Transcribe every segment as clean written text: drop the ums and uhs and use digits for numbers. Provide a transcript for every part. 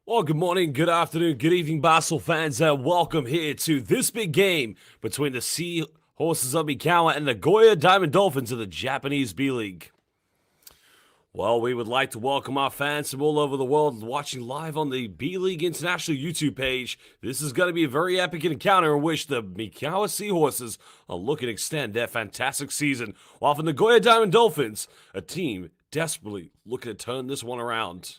Well, good morning, good afternoon, good evening, Basel fans, and welcome here to this big game between the Seahorses of Mikawa and Nagoya Diamond Dolphins of the Japanese B.LEAGUE. Well, we would like to welcome our fans from all over the world watching live on the B.LEAGUE International YouTube page. This is going to be a very epic encounter in which the Mikawa Seahorses are looking to extend their fantastic season, while for Nagoya Diamond Dolphins, a team desperately looking to turn this one around.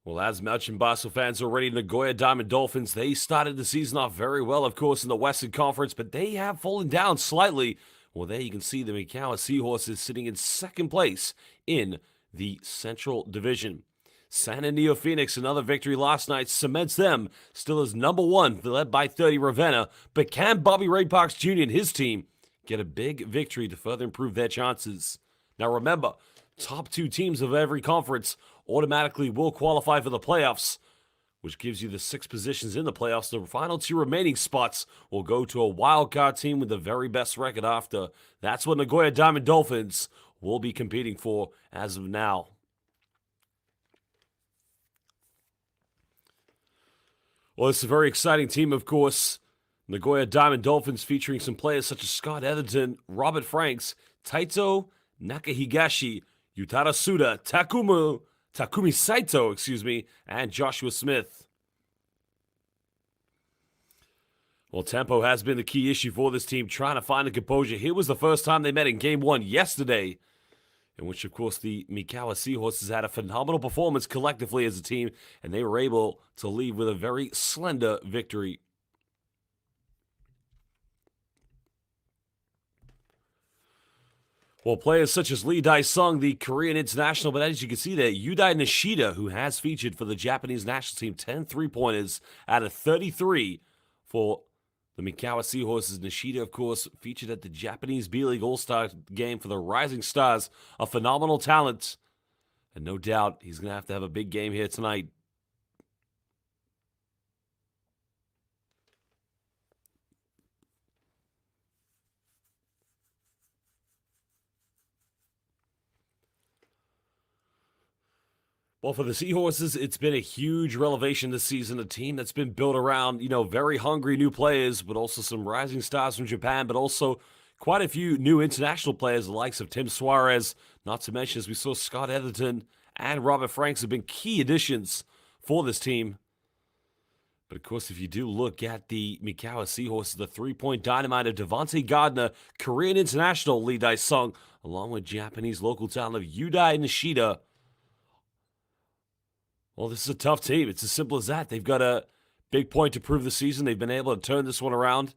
Well, as mentioned, Basel fans already, Nagoya Diamond Dolphins, they started the season off very well, of course, in the Western Conference, but they have fallen down slightly. Well, there you can see the Mikawa Seahorses sitting in second place in the Central Division. San Antonio Phoenix, another victory last night, cements them still as number one, led by 30 Ravenna. But can Bobby Ray Parks Jr. and his team get a big victory to further improve their chances? Now remember, top two teams of every conference automatically will qualify for the playoffs, which gives you the 6 positions in the playoffs. The final 2 remaining spots will go to a wild card team with the very best record after. That's what Nagoya Diamond Dolphins will be competing for as of now. Well, it's a very exciting team, of course. Nagoya Diamond Dolphins featuring some players such as Scott Etherton, Robert Franks, Taito Nakahigashi, Yutara Suda, Takumi Saito, and Joshua Smith. Well, tempo has been the key issue for this team, trying to find a composure. Here was the first time they met in Game 1 yesterday, in which, of course, the Mikawa Seahorses had a phenomenal performance collectively as a team, and they were able to leave with a very slender victory. Well, players such as Lee Dae-sung, the Korean international, but as you can see there, Yudai Nishida, who has featured for the Japanese national team, 10 3-pointers out of 33 for the Mikawa Seahorses. Nishida, of course, featured at the Japanese B.LEAGUE All-Star game for the Rising Stars, a phenomenal talent. And no doubt he's going to have a big game here tonight. Well, for the Seahorses, it's been a huge revelation this season. A team that's been built around, very hungry new players, but also some rising stars from Japan, but also quite a few new international players, the likes of Tim Suarez, not to mention, as we saw, Scott Etherton and Robert Franks have been key additions for this team. But of course, if you do look at the Mikawa Seahorses, the 3-point dynamite of Devontae Gardner, Korean international Lee Dae-sung, along with Japanese local talent of Yudai Nishida. Well, this is a tough team. It's as simple as that. They've got a big point to prove this season. They've been able to turn this one around,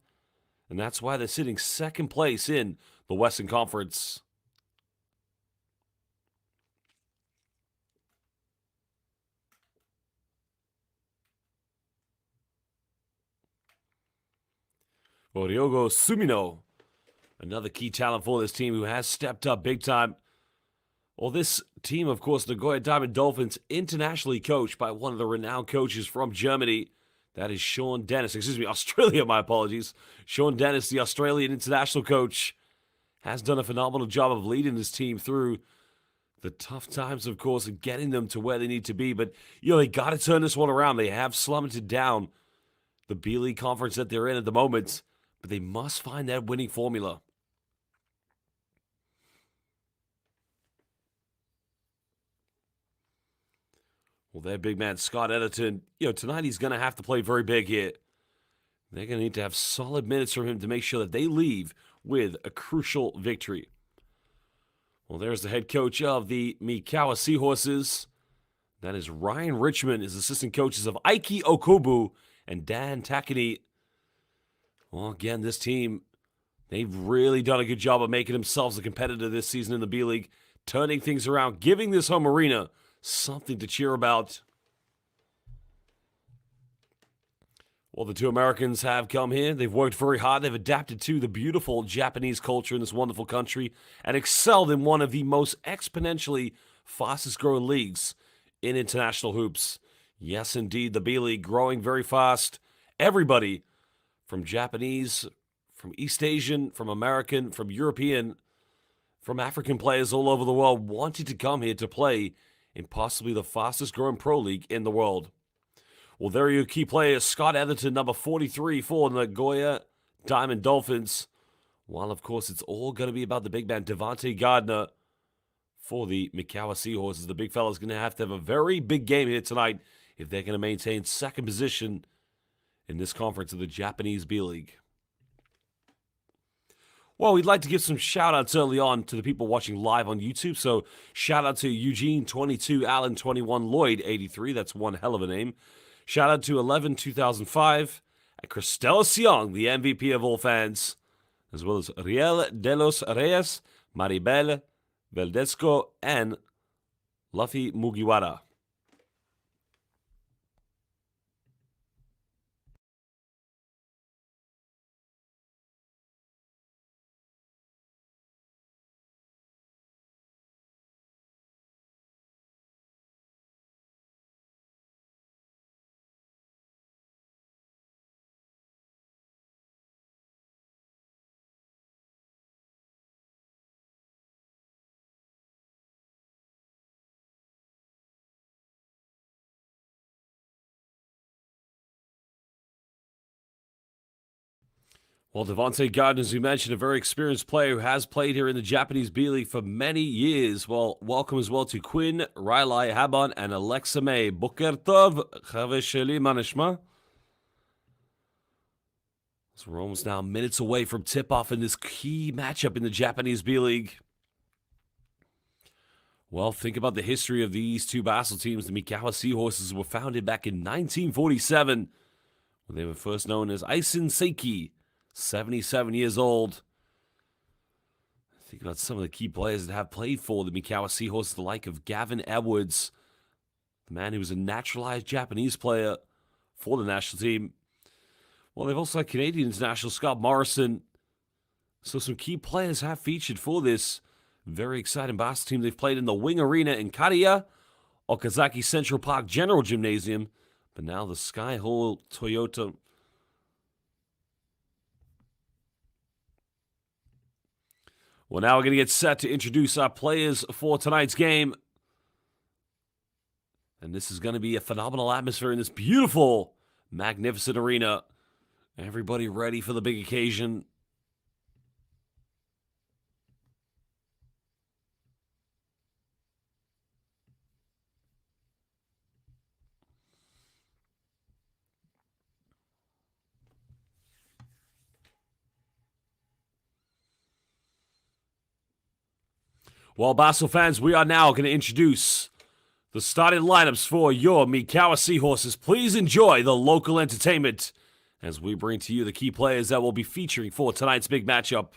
and that's why they're sitting second place in the Western Conference. Well, Ryogo Sumino, another key talent for this team who has stepped up big time. Well, this team, of course, the Nagoya Diamond Dolphins, internationally coached by one of the renowned coaches from Germany. That is Sean Dennis. Australia, my apologies. Sean Dennis, the Australian international coach, has done a phenomenal job of leading this team through the tough times, of course, and getting them to where they need to be. But, they got to turn this one around. They have slummeted down the B.LEAGUE conference that they're in at the moment, but they must find that winning formula. Well, their big man, Scott Etherton, tonight he's going to have to play very big here. They're going to need to have solid minutes from him to make sure that they leave with a crucial victory. Well, there's the head coach of the Mikawa Seahorses. That is Ryan Richmond, is assistant coaches of Aiki Okubu and Dan Takani. Well, again, this team, they've really done a good job of making themselves a competitor this season in the B.LEAGUE, turning things around, giving this home arena something to cheer about. Well, the two Americans have come here. They've worked very hard. They've adapted to the beautiful Japanese culture in this wonderful country and excelled in one of the most exponentially fastest growing leagues in international hoops. Yes, indeed, the B.LEAGUE growing very fast. Everybody from Japanese, from East Asian, from American, from European, from African players all over the world wanted to come here to play in possibly the fastest growing pro league in the world. Well, there are your key players. Scott Etherton, number 43 for Nagoya Diamond Dolphins. While, of course, it's all going to be about the big man, Devontae Gardner, for the Mikawa Seahorses. The big fella's going to have a very big game here tonight if they're going to maintain second position in this conference of the Japanese B.LEAGUE. Well, we'd like to give some shout-outs early on to the people watching live on YouTube. So, shout-out to Eugene, 22, Allen, 21, Lloyd, 83. That's one hell of a name. Shout-out to 11, 2005, and Cristela Siong, the MVP of all fans, as well as Riel de los Reyes, Maribel Veldesco, and Luffy Mugiwara. Well, Devontae Gardner, as we mentioned, a very experienced player who has played here in the Japanese B-League for many years. Well, welcome as well to Quinn, Riley Habon, and Alexa May. Boker Tov, Chavesheli Manishma. So we're almost now minutes away from tip-off in this key matchup in the Japanese B-League. Well, think about the history of these two Basel teams. The Mikawa Seahorses were founded back in 1947 when they were first known as Eisen Seiki. 77 years old. Think about some of the key players that have played for the Mikawa Seahorses, the like of Gavin Edwards, the man who was a naturalized Japanese player for the national team. Well, they've also had Canadian international Scott Morrison. So some key players have featured for this very exciting basketball team. They've played in the Wing Arena in Kariya, Okazaki Central Park General Gymnasium, but now the Sky Hall Toyota. Well, now we're going to get set to introduce our players for tonight's game. And this is going to be a phenomenal atmosphere in this beautiful, magnificent arena. Everybody ready for the big occasion. Well, Basel fans, we are now going to introduce the starting lineups for your Mikawa Seahorses. Please enjoy the local entertainment as we bring to you the key players that will be featuring for tonight's big matchup.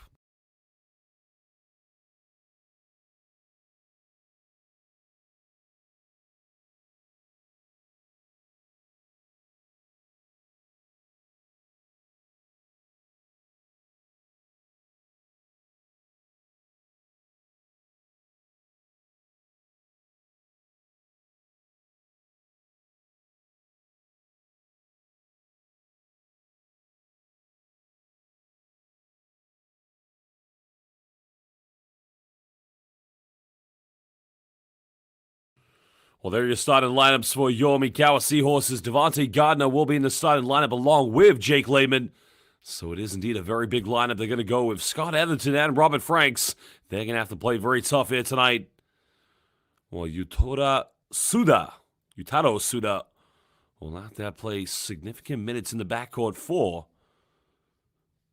Well, there are your starting lineups for your Mikawa Seahorses. Devontae Gardner will be in the starting lineup along with Jake Lehman. So it is indeed a very big lineup. They're going to go with Scott Etherton and Robert Franks. They're going to have to play very tough here tonight. Well, Yutaro Suda will have to play significant minutes in the backcourt for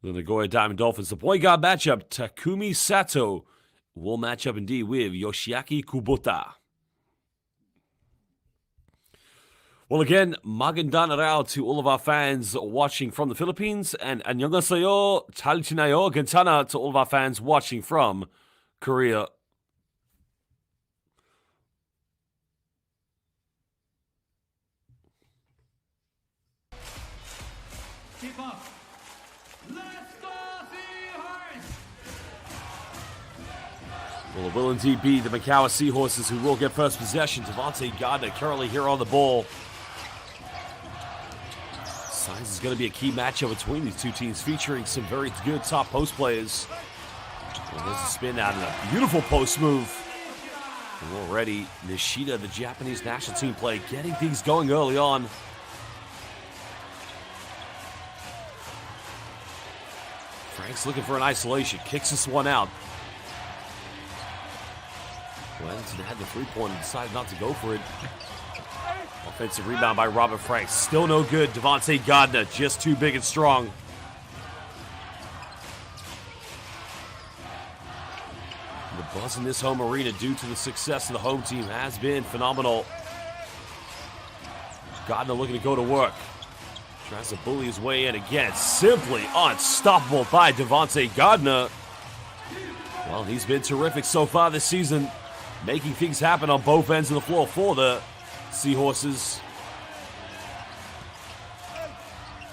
the Nagoya Diamond Dolphins. The point guard matchup, Takumi Sato, will match up indeed with Yoshiaki Kubota. Well, again, magandang araw to all of our fans watching from the Philippines, and annyeonghaseyo, talchinayo, gantana to all of our fans watching from Korea. Keep up. Let's go, Seahorse! Well, it will indeed be the Mikawa Seahorses who will get first possession. Devontae Gardner currently here on the ball. Signs is going to be a key matchup between these two teams, featuring some very good top post players. Well, there's a spin out and a beautiful post move. And already, Nishida, the Japanese national team player, getting things going early on. Frank's looking for an isolation, kicks this one out. Wellington had the three-pointer, decided not to go for it. Offensive rebound by Robert Franks. Still no good. Devontae Gardner just too big and strong. The buzz in this home arena due to the success of the home team has been phenomenal. Gardner looking to go to work. Tries to bully his way in again. Simply unstoppable by Devontae Gardner. Well, he's been terrific so far this season, making things happen on both ends of the floor for the Seahorses.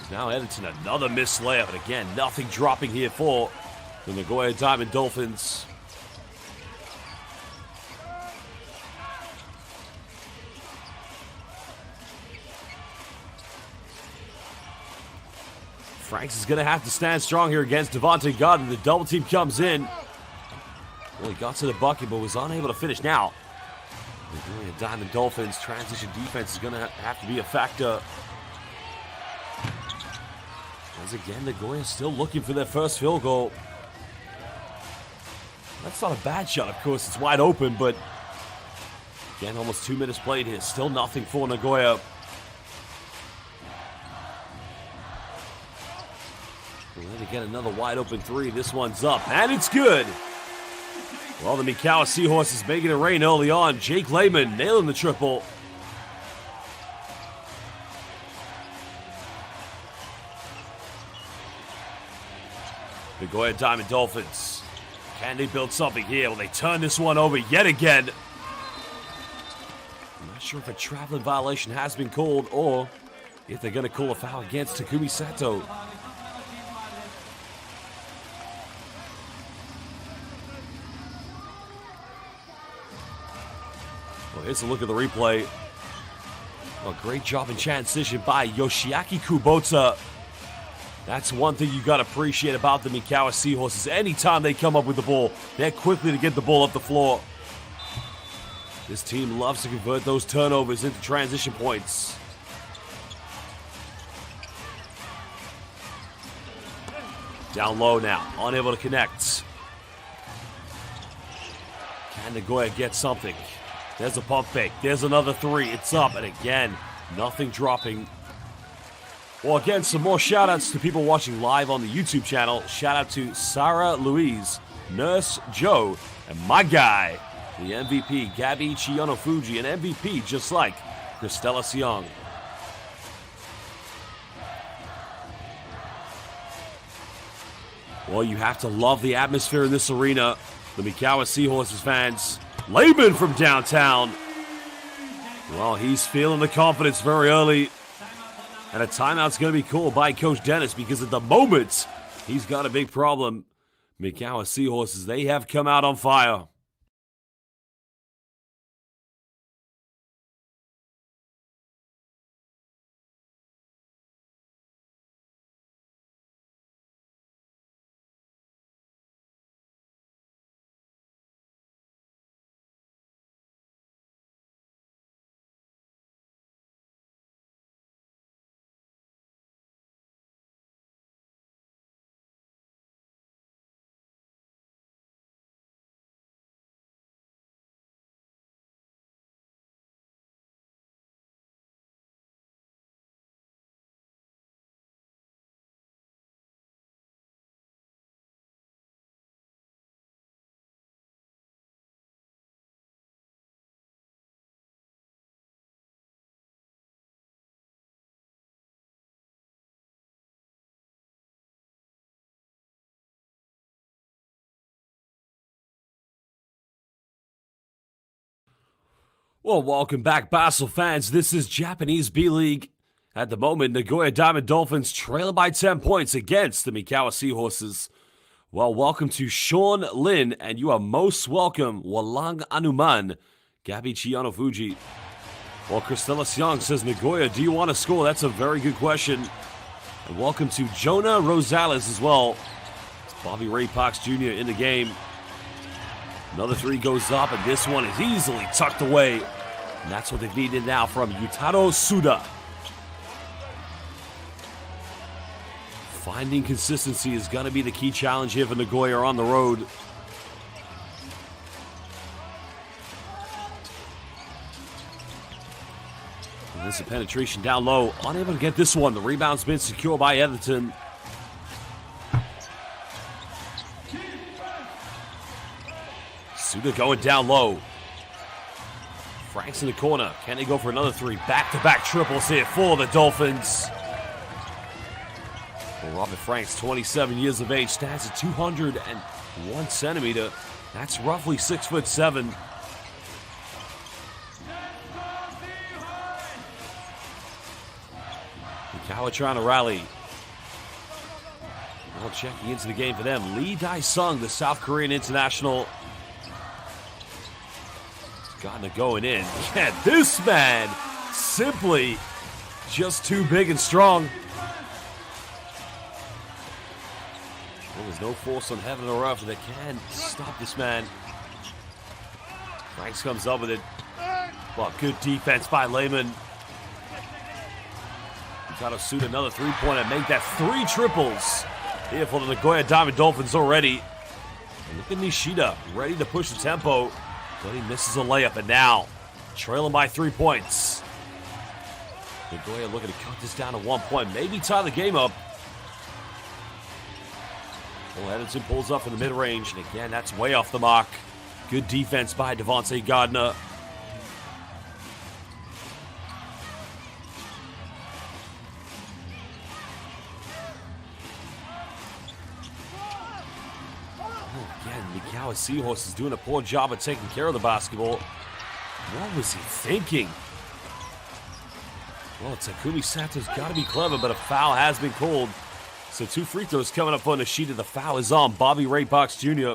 Now Edmonton, another missed layup, and again, nothing dropping here for the Nagoya Diamond Dolphins. Franks is going to have to stand strong here against Devontae Gardner. The double team comes in. Well, he got to the bucket, but was unable to finish now. The Diamond Dolphins transition defense is going to have to be a factor. As again, Nagoya still looking for their first field goal. That's not a bad shot, of course. It's wide open, but again, almost 2 minutes played here. Still nothing for Nagoya. We're going to get another wide open three. This one's up, and it's good. Well, the Mikawa Seahorses making it rain early on. Jake Lehman nailing the triple. Nagoya Diamond Dolphins. Can they build something here? Well, they turn this one over yet again. I'm not sure if a traveling violation has been called or if they're going to call a foul against Takumi Sato. Well, here's a look at the replay. Well, great job in transition by Yoshiaki Kubota. That's one thing you got to appreciate about the Mikawa Seahorses. Anytime they come up with the ball, they're quickly to get the ball up the floor. This team loves to convert those turnovers into transition points. Down low now, unable to connect. Can Nagoya get something? There's a pump fake. There's another three. It's up, and again, nothing dropping. Well, again, some more shout-outs to people watching live on the YouTube channel. Shout-out to Sarah Louise, Nurse Joe, and my guy, the MVP, Gabby Chiyonofuji, an MVP just like Christella Siong. Well, you have to love the atmosphere in this arena. The Mikawa Seahorses fans. Lehman from downtown. Well, he's feeling the confidence very early. And a timeout's going to be called by Coach Dennis because at the moment, he's got a big problem. Mikawa Seahorses, they have come out on fire. Well, welcome back, Basel fans. This is Japanese B.LEAGUE. At the moment, Nagoya Diamond Dolphins trail by 10 points against the Mikawa Seahorses. Well, welcome to Sean Lin, and you are most welcome, Walang Anuman, Gabby Chiyonofuji. Well, Christella Siong says, Nagoya, do you want to score? That's a very good question. And welcome to Jonah Rosales as well. It's Bobby Ray Parks Jr. in the game. Another three goes up, and this one is easily tucked away. And that's what they've needed now from Yutaro Suda. Finding consistency is going to be the key challenge here for Nagoya on the road. And this is a penetration down low. Unable to get this one. The rebound's been secured by Etherton. Suda going down low. Franks in the corner. Can they go for another three? Back-to-back triples here for the Dolphins. Well, Robert Franks, 27 years of age, stands at 201 centimeter. That's roughly 6'7". Mikawa trying to rally. Well, checking into the game for them. Lee Dae-sung, the South Korean international. He's gotten it going in. Yeah, this man simply just too big and strong. Well, there's no force on heaven or earth that can stop this man. Franks comes up with it. Well, good defense by Lehman. Got to suit another three-pointer, make that three triples here for the Nagoya Diamond Dolphins already. And look at Nishida, ready to push the tempo, but he misses a layup, and now trailing by 3 points. Nagoya looking to cut this down to 1 point, maybe tie the game up. Well, Edison pulls up in the mid-range, and again, that's way off the mark. Good defense by Devontae Gardner. Mikawa Seahorses doing a poor job of taking care of the basketball. What was he thinking? Well, Takumi Sato's got to be clever, but a foul has been called. So 2 free throws coming up on the sheet, the foul is on Bobby Ray Parks Jr.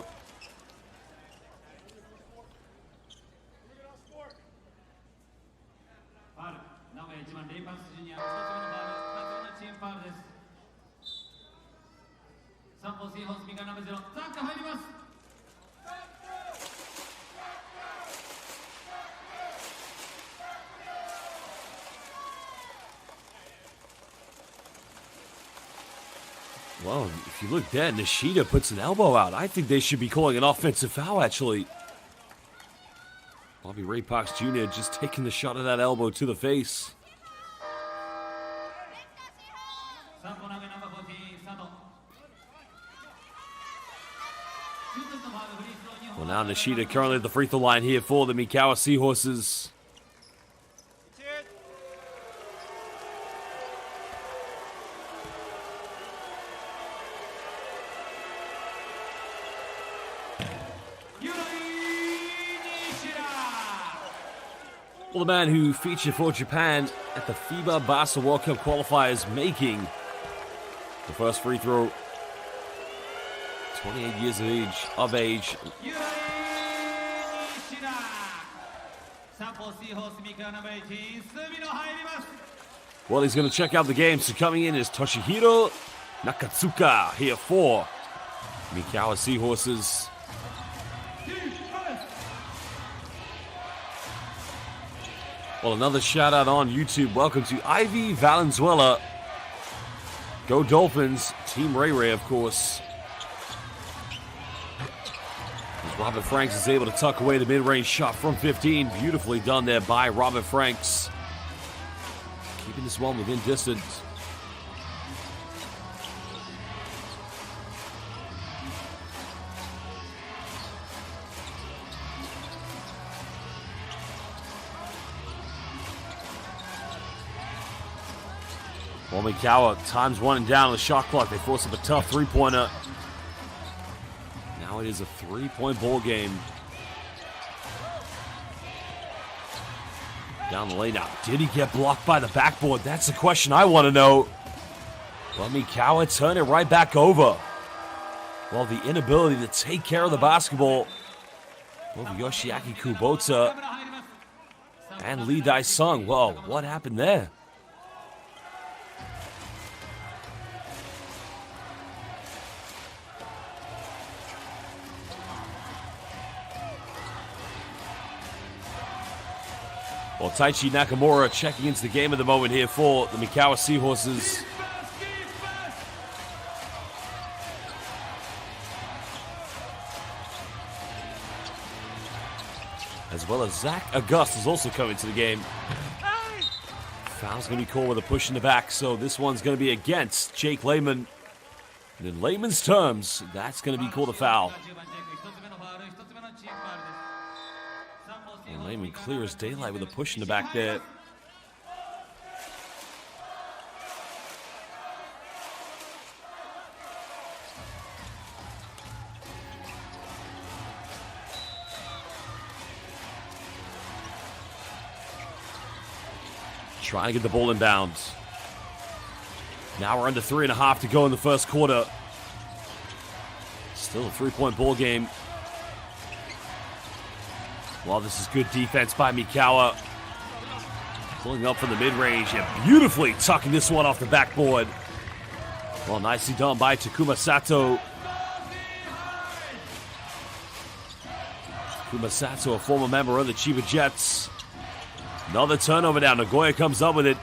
Well, if you look there, Nishida puts an elbow out. I think they should be calling an offensive foul, actually. Bobby Ray Parks Jr. just taking the shot of that elbow to the face. Well, now Nishida currently at the free throw line here for the Mikawa Seahorses. Well, the man who featured for Japan at the FIBA Basketball World Cup qualifiers making the first free throw. 28 years of age. Well, he's going to check out the game. So coming in is Toshihiro Nakatsuka here for Mikawa Seahorses. Well, another shout out on YouTube. Welcome to Ivy Valenzuela. Go Dolphins. Team Ray Ray, of course. As Robert Franks is able to tuck away the mid-range shot from 15. Beautifully done there by Robert Franks. Keeping this one within distance. Well, Mikawa, time's running down on the shot clock. They force up a tough three-pointer. Now it is a 3-point ball game. Down the lane now. Did he get blocked by the backboard? That's the question I want to know. Well, Mikawa turned it right back over. Well, the inability to take care of the basketball. Well, Yoshiaki Kubota and Lee Dae-sung. Well, what happened there? Well, Taichi Nakamura checking into the game at the moment here for the Mikawa Seahorses. As well as Zach August is also coming to the game. Foul's going to be called with a push in the back, so this one's going to be against Jake Lehman. And in Lehman's terms, that's going to be called a foul. And Lehman clear as daylight with a push in the back there. Trying to get the ball in bounds. Now we're under 3.5 to go in the first quarter. Still a 3-point ball game. Well, this is good defense by Mikawa. Pulling up from the mid-range and beautifully tucking this one off the backboard. Well, nicely done by Takuma Sato. Takuma Sato, a former member of the Chiba Jets. Another turnover now. Nagoya comes up with it.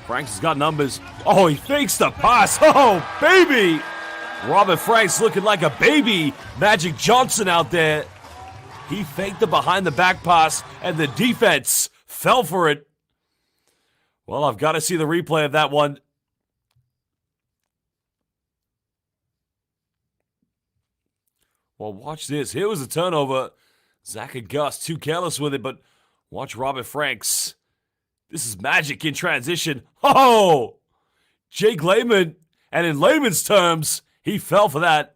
Franks has got numbers. Oh, he fakes the pass. Oh, baby! Robert Franks looking like a baby Magic Johnson out there. He faked the behind the back pass, and the defense fell for it. Well, I've got to see the replay of that one. Well, watch this. Here was a turnover. Zach and Gus too careless with it, but watch Robert Franks. This is magic in transition. Oh! Jake Lehman, and in Lehman's terms, he fell for that.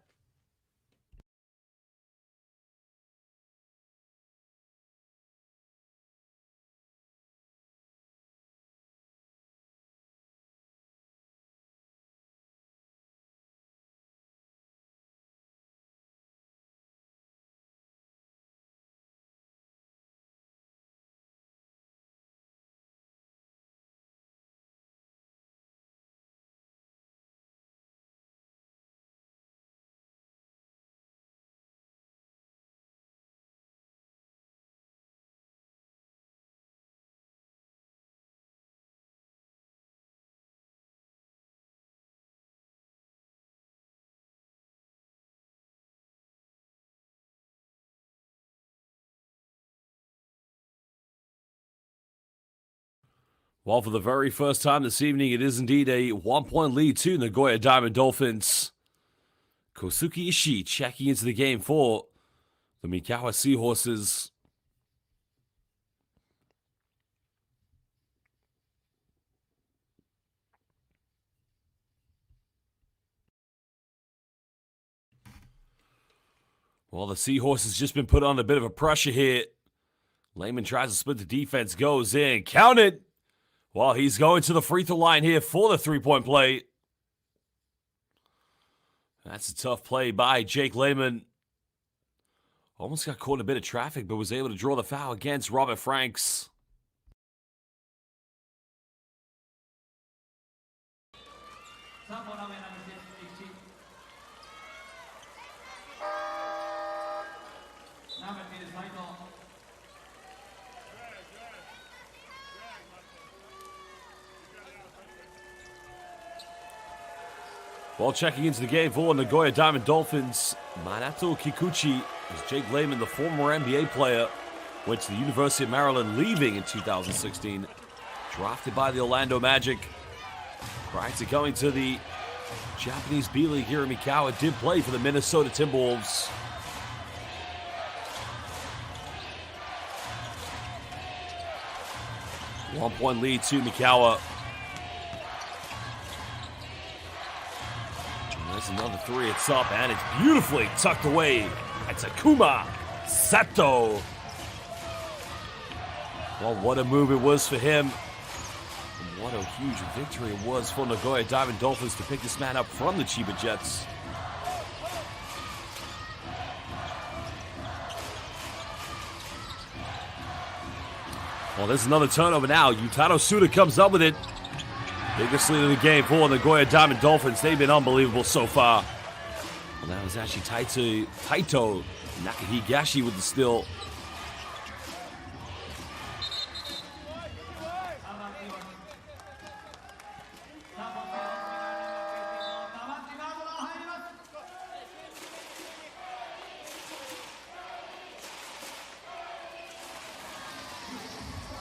Well, for the very first time this evening, it is indeed a 1-point lead to Nagoya Diamond Dolphins. Kosuke Ishii checking into the game for the Mikawa Seahorses. Well, the Seahorses just been put on a bit of a pressure here. Lehman tries to split the defense, goes in, count it! Well, he's going to the free throw line here for the 3-point play. That's a tough play by Jake Lehman. Almost got caught in a bit of traffic, but was able to draw the foul against Robert Franks. While checking into the game for Nagoya Diamond Dolphins, Minato Kikuchi is Jake Lehman, the former NBA player, went to the University of Maryland, leaving in 2016. Drafted by the Orlando Magic. Prior to going to the Japanese B.LEAGUE here in Mikawa, did play for the Minnesota Timberwolves. One-point lead to Mikawa. There's another three. It's up, and it's beautifully tucked away. It's Takuma Sato. Well, what a move it was for him. And what a huge victory it was for Nagoya Diamond Dolphins to pick this man up from the Chiba Jets. Well, there's another turnover now. Yutaro Suda comes up with it. Biggest lead of the game for the Nagoya Diamond Dolphins. They've been unbelievable so far. Well, that was actually Taito Nakahigashi with the steal.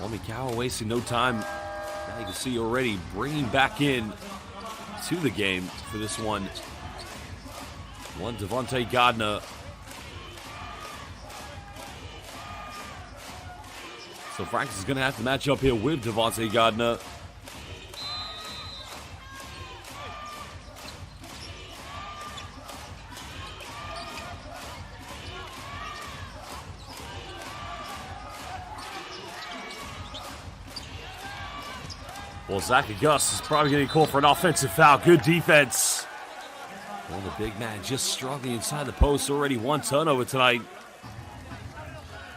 Well, Mikawa wasting no time. Now you can see already bringing back in to the game for this one. One Devontae Gardner. So Franks is going to have to match up here with Devontae Gardner. Well, Zach Gus is probably going to call for an offensive foul. Good defense. Well, the big man just struggling inside the post. Already one turnover tonight.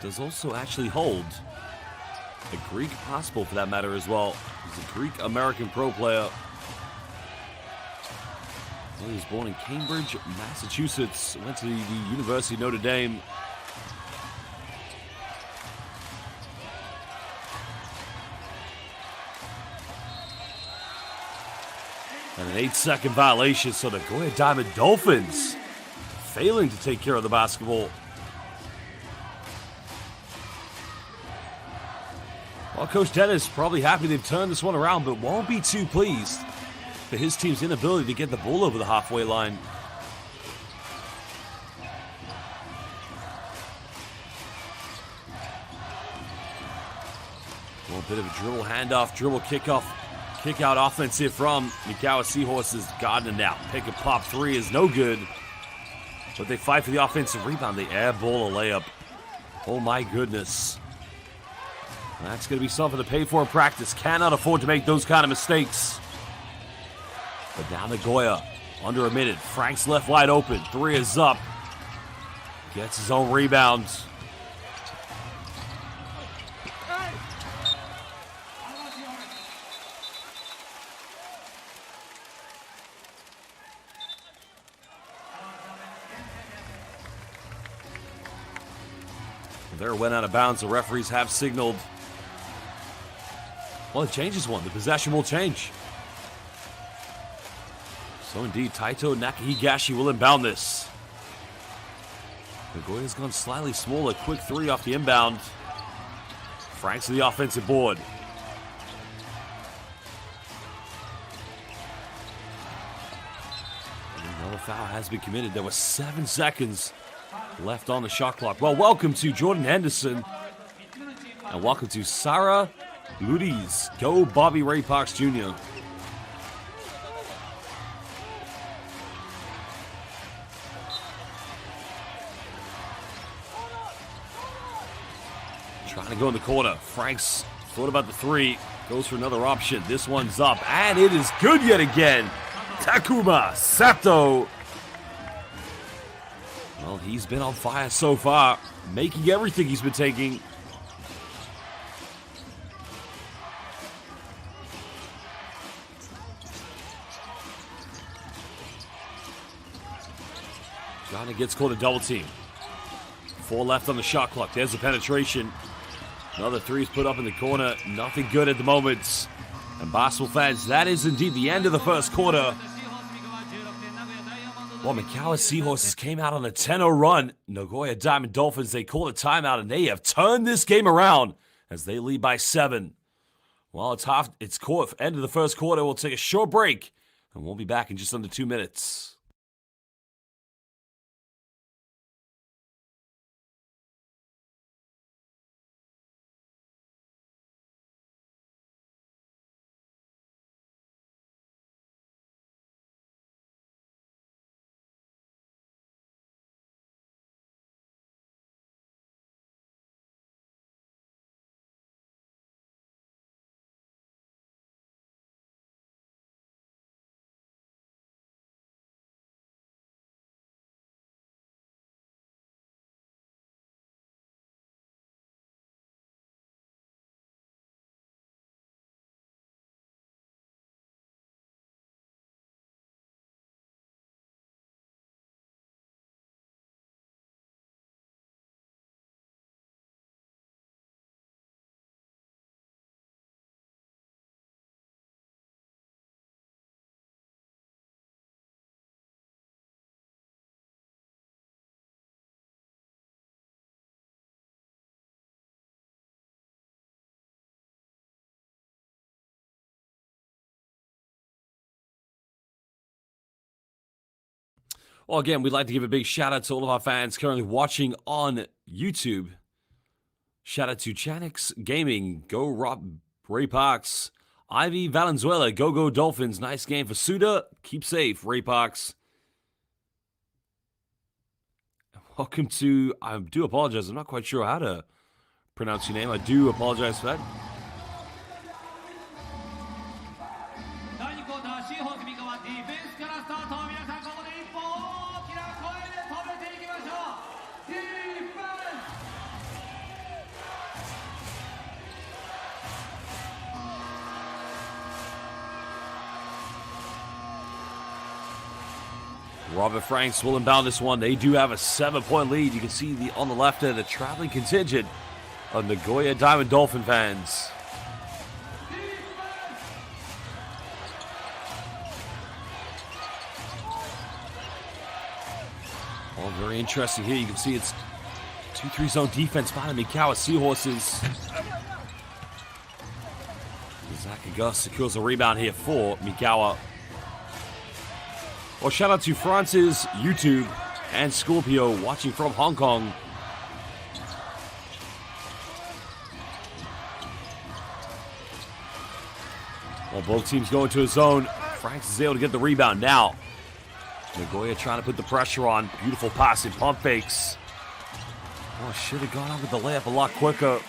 Does also actually hold a Greek passport for that matter as well. He's a Greek-American pro player. Well, he was born in Cambridge, Massachusetts. Went to the University of Notre Dame. And an 8-second violation, so the Nagoya Diamond Dolphins failing to take care of the basketball. Well, Coach Dennis probably happy they've turned this one around, but won't be too pleased for his team's inability to get the ball over the halfway line. Well, a bit of a dribble handoff, dribble kickoff. Kick out offense here from Mikawa Seahorses. Gardner now. Pick and pop three is no good. But they fight for the offensive rebound. They airball a layup. Oh my goodness. That's going to be something to pay for in practice. Cannot afford to make those kind of mistakes. But now Nagoya under a minute. Frank's left wide open. Three is up. Gets his own rebound. There went out of bounds. The referees have signaled. Well, it changes one. The possession will change. So indeed, Taito Nakahigashi will inbound this. Nagoya's gone slightly smaller. Quick three off the inbound. Franks to the offensive board. Another foul has been committed. There were 7 seconds left on the shot clock. Well, welcome to Jordan Henderson. And welcome to Sarah Ludies. Go Bobby Ray Parks Jr. Trying to go in the corner. Franks thought about the three. Goes for another option. This one's up. And it is good yet again. Takuma Sato. Well, he's been on fire so far, making everything he's been taking. Johnny gets called a double team. 4 left on the shot clock. There's the penetration. Another three is put up in the corner. Nothing good at the moment. And basketball fans, that is indeed the end of the first quarter. Well, Mikawa Seahorses came out on a 10-0 run. Nagoya Diamond Dolphins, they called a timeout, and they have turned this game around as they lead by 7. Well, it's end of the first quarter. We'll take a short break, and we'll be back in just under 2 minutes. Well, again, we'd like to give a big shout out to all of our fans currently watching on YouTube. Shout out to Chanix Gaming, Go Rob Ray Parks, Ivy Valenzuela, Go Dolphins. Nice game for Suda. Keep safe, Ray Parks. Welcome to, I do apologize, I'm not quite sure how to pronounce your name. I do apologize for that. 第2クォーター、シーホース三河ディフェンスからスタート。皆さんここで一歩大きな声で止めていきましょう。ディフェンス。 Robert Franks will inbound this one. They do have a 7-point lead. You can see on the left there, the traveling contingent of Nagoya Diamond Dolphin fans. All very interesting here. You can see it's 2-3 zone defense by the Mikawa Seahorses. Zach Gus secures a rebound here for Mikawa. Well, shout out to Francis, YouTube, and Scorpio watching from Hong Kong. Well, both teams go into a zone. Franks is able to get the rebound now. Nagoya trying to put the pressure on. Beautiful passing, pump fakes. Oh, should have gone up with the layup a lot quicker.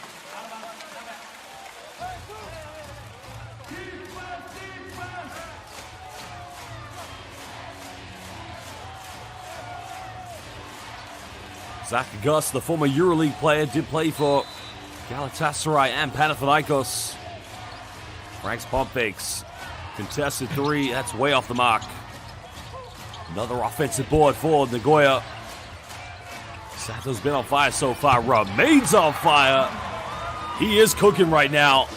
Zach Gus, the former EuroLeague player, did play for Galatasaray and Panathinaikos. Frank's pump fakes. Contested three, that's way off the mark. Another offensive board for Nagoya. Sato's been on fire so far, remains on fire. He is cooking right now.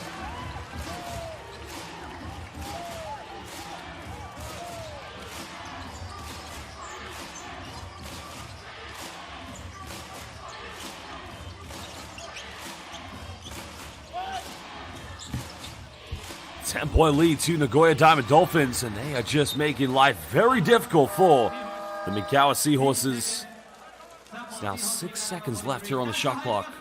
Ten-point lead to Nagoya Diamond Dolphins, and they are just making life very difficult for the Mikawa Seahorses. It's now 6 seconds left here on the shot clock.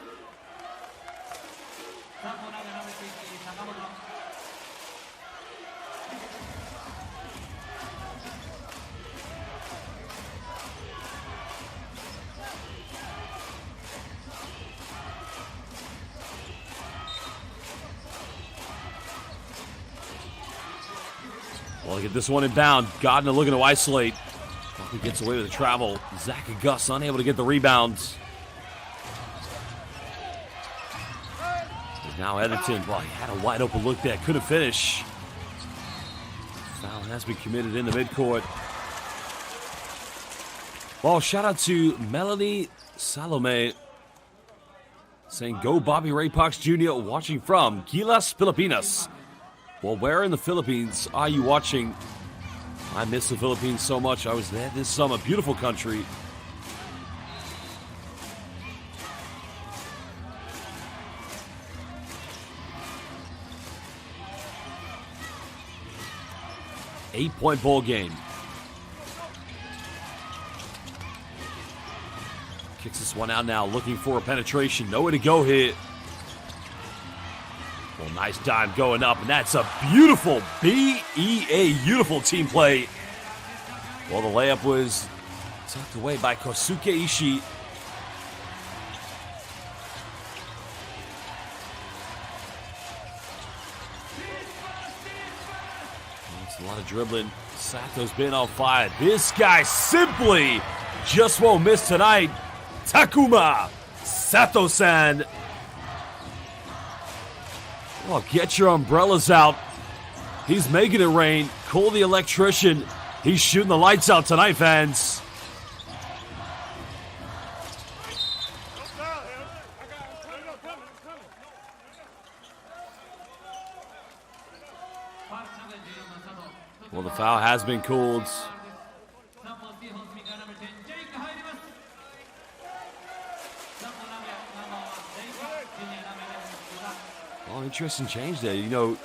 Well, get this one inbound. Gardner looking to isolate. He gets away with the travel. Zach and Gus unable to get the rebounds. Now Edgerton, well, he had a wide open look there. Couldn't finish. Foul has been committed in the midcourt. Well, shout out to Melanie Salome saying, "Go Bobby Ray Parks Jr. watching from Gilas, Filipinas." Well, where in the Philippines are you watching? I miss the Philippines so much. I was there this summer. Beautiful country. Eight-point ball game. Kicks this one out now, looking for a penetration. Nowhere to go here. Well, nice dive going up, and that's a beautiful BEA, beautiful team play. Well, the layup was tucked away by Kosuke Ishii. That's a lot of dribbling. Sato's been on fire. This guy simply just won't miss tonight. Takuma Sato-san. Oh, get your umbrellas out. He's making it rain. Call the electrician. He's shooting the lights out tonight, fans. Well, the foul has been called. Oh, interesting change there. You know,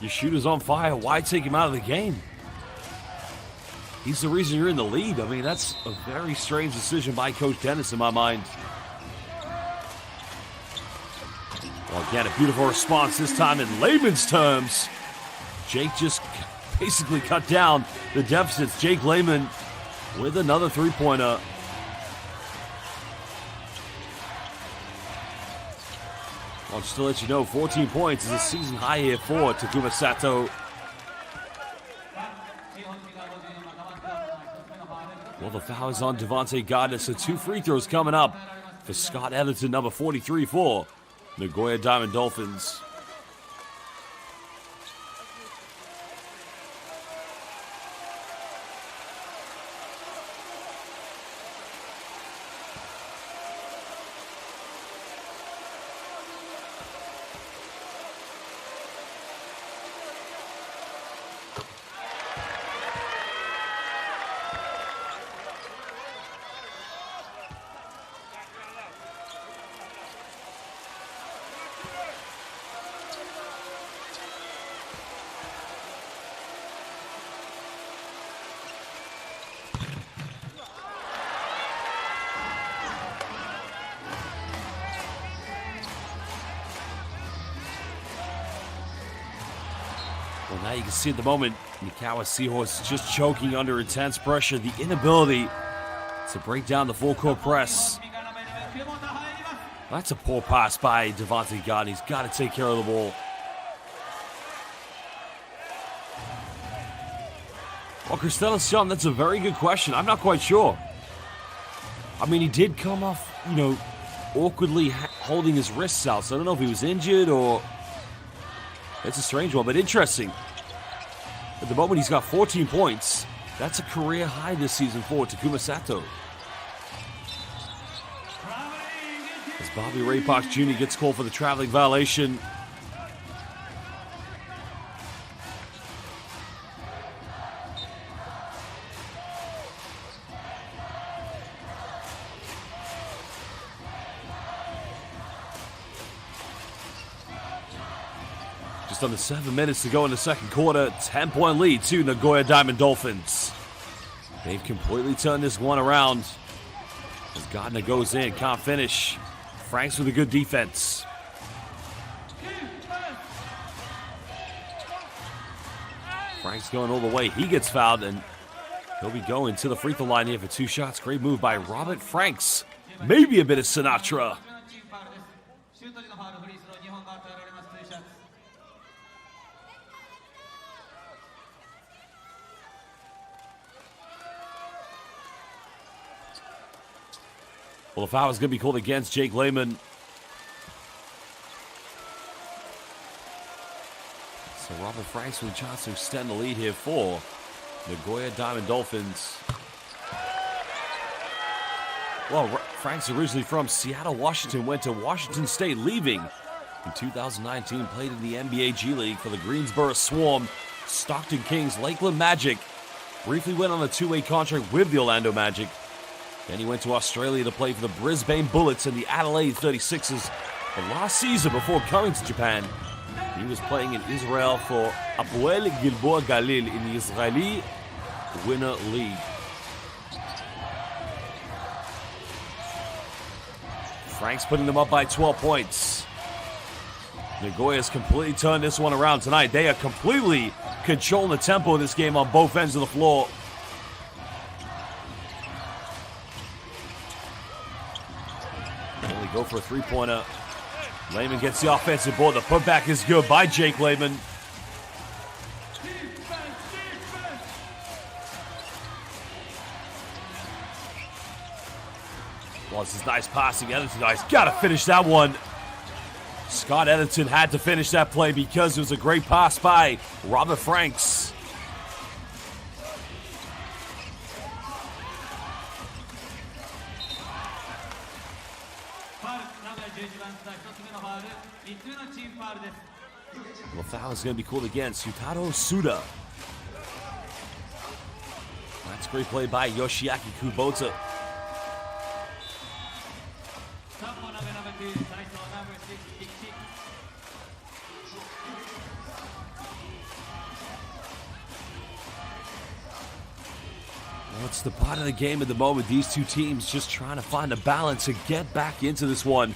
your shooter's on fire. Why take him out of the game? he's the reason you're in the league. I mean, that's a very strange decision by Coach Dennis in my mind. Well, again, a beautiful response this time in layman's terms. Jake just basically cut down the deficits. Jake Lehman with another three-pointer. Well, just to let you know, 14 points is a season high here for Takuma Sato. Well, the foul is on Devontae Gardner, so 2 free throws coming up for Scott Editon, number 43 for Nagoya Diamond Dolphins. Well, now you can see at the moment, Mikawa Seahorse is just choking under intense pressure. The inability to break down the full court press. That's a poor pass by Devontae Gardner. He's got to take care of the ball. Well, Cristela, that's a very good question. I'm not quite sure. I mean, he did come off, awkwardly holding his wrists out. So I don't know if he was injured or... It's a strange one, but interesting. At the moment, he's got 14 points. That's a career high this season for Takuma Sato. As Bobby Ray Parks Jr. gets called for the traveling violation. Just under 7 minutes to go in the second quarter. 10-point lead to Nagoya Diamond Dolphins. They've completely turned this one around. As Gardner goes in, can't finish. Franks with a good defense. Franks going all the way. He gets fouled, and he'll be going to the free throw line here for 2 shots. Great move by Robert Franks. Maybe a bit of Sinatra. Well, the foul is going to be called against Jake Lehman. So Robert Franks with a chance to extend the lead here for Nagoya Diamond Dolphins. Well, Franks originally from Seattle, Washington, went to Washington State, leaving in 2019, played in the NBA G League for the Greensboro Swarm, Stockton Kings, Lakeland Magic. Briefly went on a 2-way contract with the Orlando Magic. Then he went to Australia to play for the Brisbane Bullets and the Adelaide 36ers. The last season before coming to Japan, he was playing in Israel for Hapoel Gilboa Galil in the Israeli Winter League. Franks putting them up by 12 points. Nagoya's completely turned this one around tonight. They are completely controlling the tempo of this game on both ends of the floor. Only go for a three-pointer. Lehman gets the offensive board. The putback is good by Jake Lehman. Well, this is nice passing. Editon, he's got to finish that one. Scott Editon had to finish that play because it was a great pass by Robert Franks. The foul is going to be called against Yutaro Suda. That's a great play by Yoshiaki Kubota. Well, it's the part of the game at the moment. These two teams just trying to find a balance and get back into this one.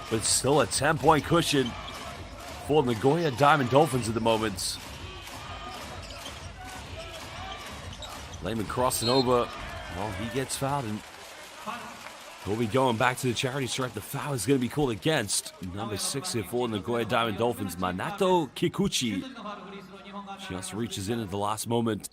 But it's still a 10-point cushion for Nagoya Diamond Dolphins at the moment. Lehman crossing over. Well, he gets fouled, and we'll be going back to the charity stripe. The foul is going to be called against number 6 here for Nagoya Diamond Dolphins, Minato Kikuchi. She also reaches in at the last moment.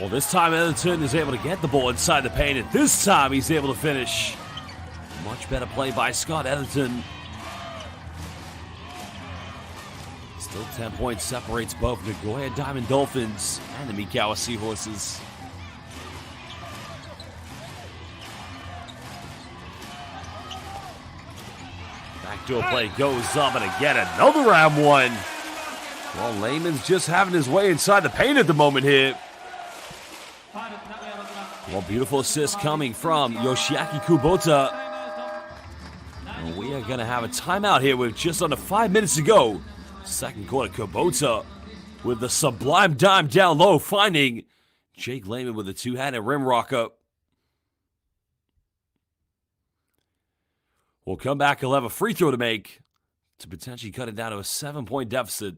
Well, this time Edgerton is able to get the ball inside the paint, and this time he's able to finish. Much better play by Scott Edgerton. Still 10 points separates both Nagoya Diamond Dolphins and the Mikawa Seahorses. Backdoor play goes up, and again another round one. Well, Lehman's just having his way inside the paint at the moment here. Well, beautiful assist coming from Yoshiaki Kubota. And we are going to have a timeout here with just under 5 minutes to go. Second quarter, Kubota with the sublime dime down low, finding Jake Lehman with a two-handed rim rocker. We'll come back. He'll have a free throw to make to potentially cut it down to a 7-point deficit.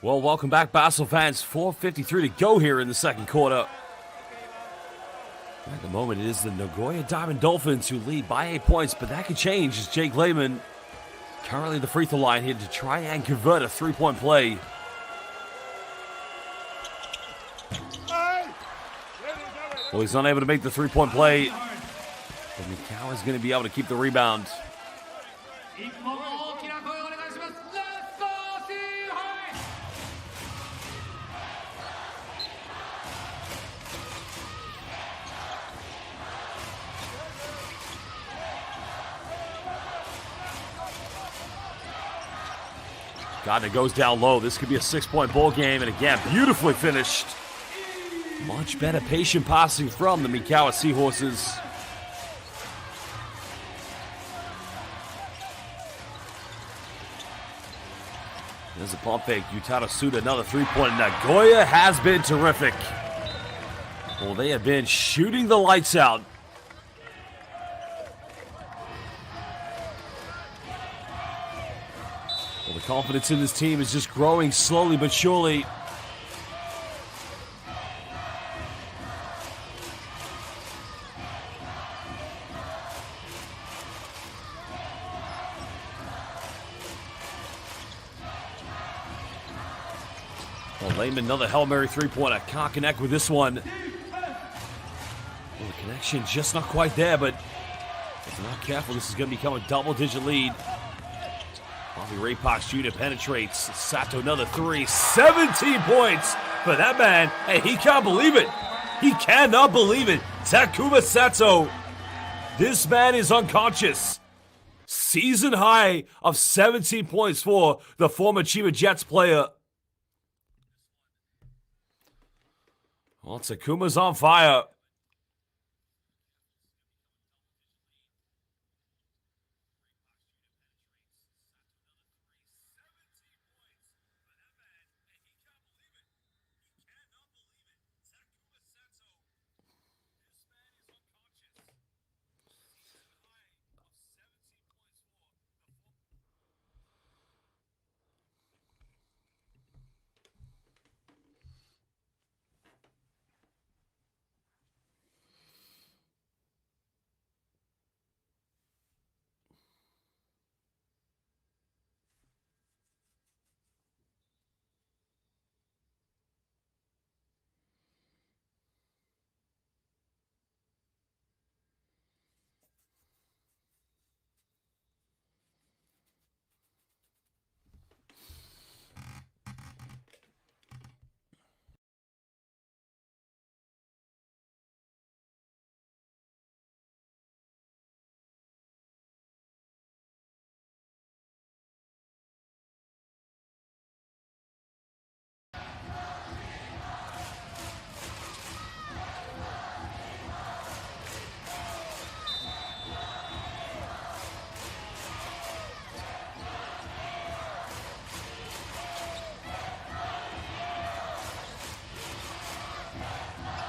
Well, welcome back, Basel fans. 4:53 to go here in the second quarter. At the moment, it is the Nagoya Diamond Dolphins who lead by 8 points, but that could change as Jake Lehman currently the free throw line here to try and convert a three-point play. Well, he's unable to make the three-point play, but Mikawa is going to be able to keep the rebound. Gardner goes down low. This could be a 6-point ball game, and again, beautifully finished. Much better patient passing from the Mikawa Seahorses. There's a pump fake. Utada Suda, another three-point. Nagoya has been terrific. Well, they have been shooting the lights out. Well, the confidence in this team is just growing slowly but surely. Well, Lehman, another Hail Mary three-pointer. Can't connect with this one. Well, the connection just not quite there, but if they're not careful, this is going to become a double-digit lead. Bobby Ray Parks Jr. penetrates. Sato another three. 17 points for that man. Hey, he can't believe it. He cannot believe it. Takuma Sato. This man is unconscious. Season high of 17 points for the former Chiba Jets player. Well, Takuma's on fire.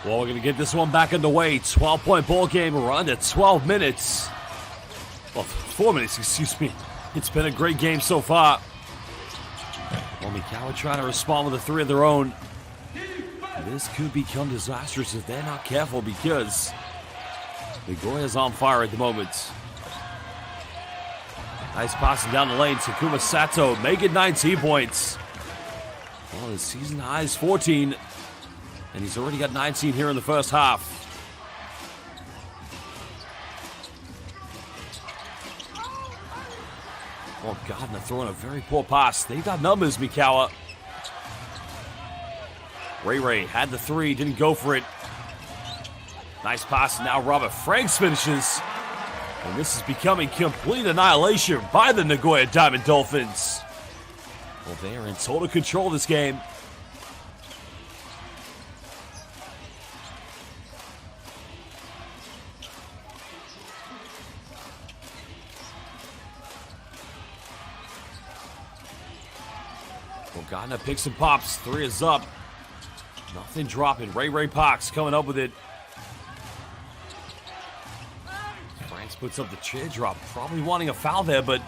Well, we're going to get this one back underway. 12-point ball game. We're under 12 minutes. Well, 4 minutes, excuse me. It's been a great game so far. Well, Mikawa trying to respond with a three of their own. This could become disastrous if they're not careful because Nagoya's on fire at the moment. Nice passing down the lane. Takuma Sato making 19 points. Well, his season high is 14. And he's already got 19 here in the first half. Oh, Gardner throwing a very poor pass. They got numbers, Mikawa. Ray had the three, didn't go for it. Nice pass, and now Robert Franks finishes. And this is becoming complete annihilation by the Nagoya Diamond Dolphins. Well, they are in total control of this game. Gardner picks and pops. Three is up. Nothing dropping. Ray Parks coming up with it. Franks puts up the chair drop. Probably wanting a foul there, but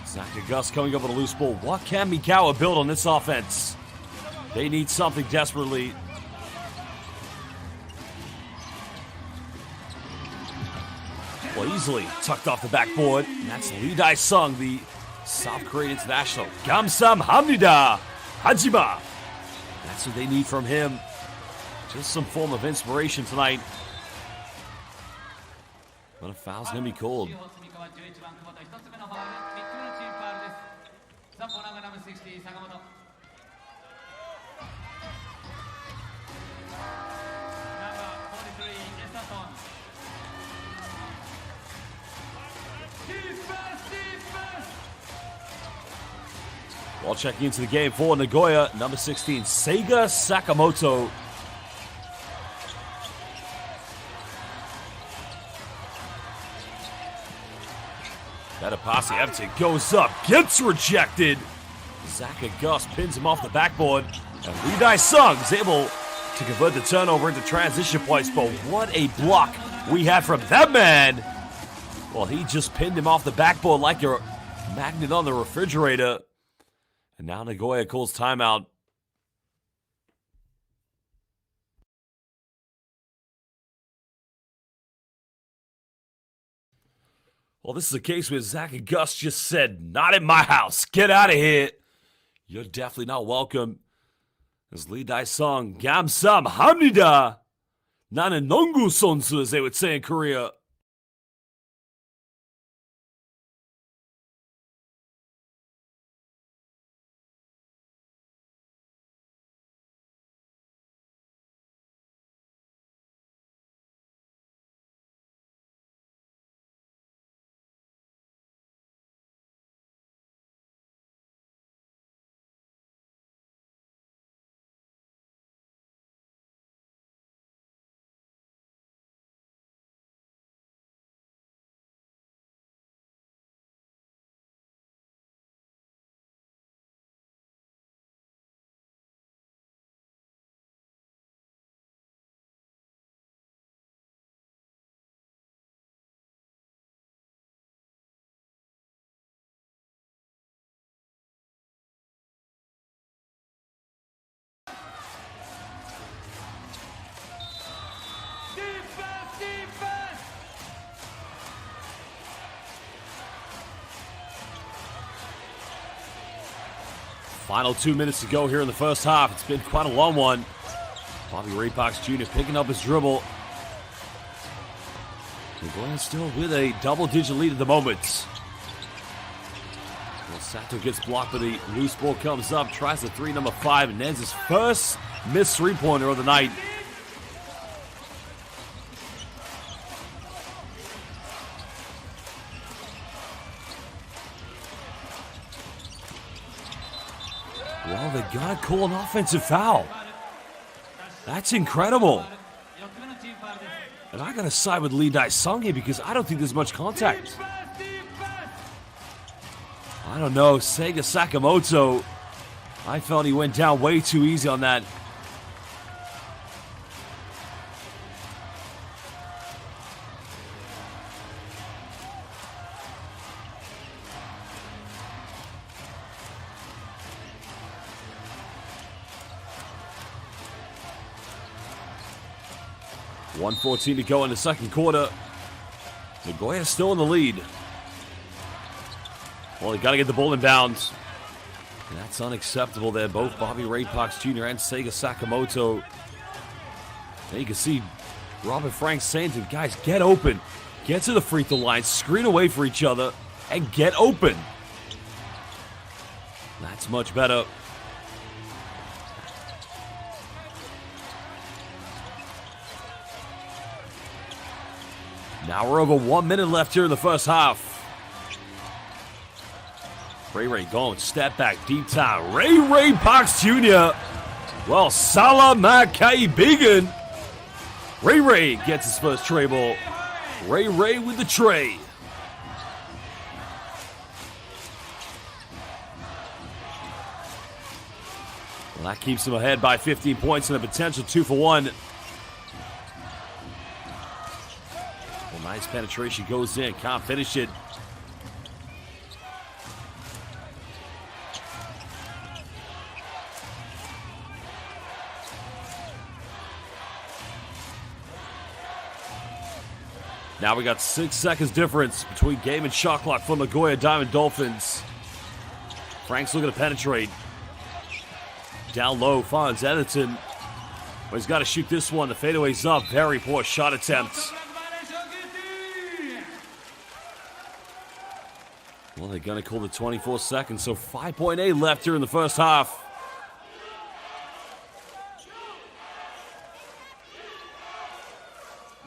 Zaka Gus coming up with a loose ball. What can Mikawa build on this offense? They need something desperately. Well, easily tucked off the backboard. And that's Lee Dae-sung, the South Korean international. Kamsamhamnida Hajima. That's what they need from him. Just some form of inspiration tonight. But a foul's going to be called. While checking into the game for Nagoya, number 16, Seiga Sakamoto. That pass empty goes up, gets rejected. Zaka Gus pins him off the backboard, and Lee Dae-sung is able to to convert the turnover into transition points, but what a block we had from that man. Well, he just pinned him off the backboard like a magnet on the refrigerator. And now Nagoya calls timeout. Well, this is a case where Zach and Gus just said, not in my house. Get out of here. You're definitely not welcome. As Lee Dae-sung, 감사합니다. 나는 농구 선수, as they would say in Korea. Final 2 minutes to go here in the first half. It's been quite a long one. Bobby Ray Parks Jr. picking up his dribble. Nagoya still with a double-digit lead at the moment. Well, Sato gets blocked, but the loose ball comes up. Tries the three, number 5, and ends his first missed three-pointer of the night. Well, they gotta call an offensive foul. That's incredible. And I gotta side with Lee Dae-sung here because I don't think there's much contact. I don't know, Seiga Sakamoto. I felt he went down way too easy on that. .114 to go in the second quarter. Nagoya still in the lead. Well, they got to get the ball in bounds. And that's unacceptable there. Both Bobby Ray Parks Jr. and Seiga Sakamoto. And you can see Robert Frank saying to him, guys, get open. Get to the free throw line. Screen away for each other. And get open. That's much better. Now we're over 1 minute left here in the first half. Ray going, step back, deep time. Ray Parks Jr. Well, Salamat Kaibigan. Ray gets his first tray ball. Ray with the tray. Well, that keeps him ahead by 15 points and a potential 2-for-1. Nice penetration, goes in, can't finish it. Now we got 6 seconds difference between game and shot clock for Nagoya Diamond Dolphins. Frank's looking to penetrate. Down low, finds Editon. But he's got to shoot this one. The fadeaway's up. Very poor shot attempt. Well, they're going to call the 24 seconds, so 5.8 left here in the first half.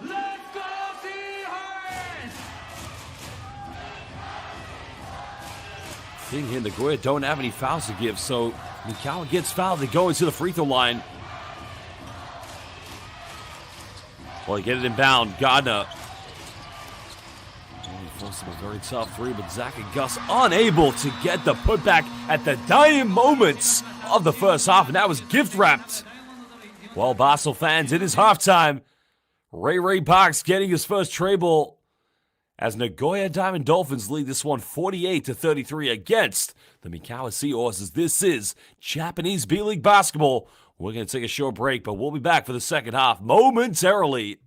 Let's go, Seahorses! Thing here, Nagoya don't have any fouls to give, so Mikawa gets fouled. They go into the free throw line. Well, they get it inbound. Gardner. Forced him a very tough three, but Zach and Gus unable to get the putback at the dying moments of the first half, and that was gift wrapped. Well, Basel fans, it is halftime. Ray Parks getting his first tray ball as Nagoya Diamond Dolphins lead this one 48-33 against the Mikawa Seahorses. This is Japanese B.LEAGUE basketball. We're going to take a short break, but we'll be back for the second half momentarily.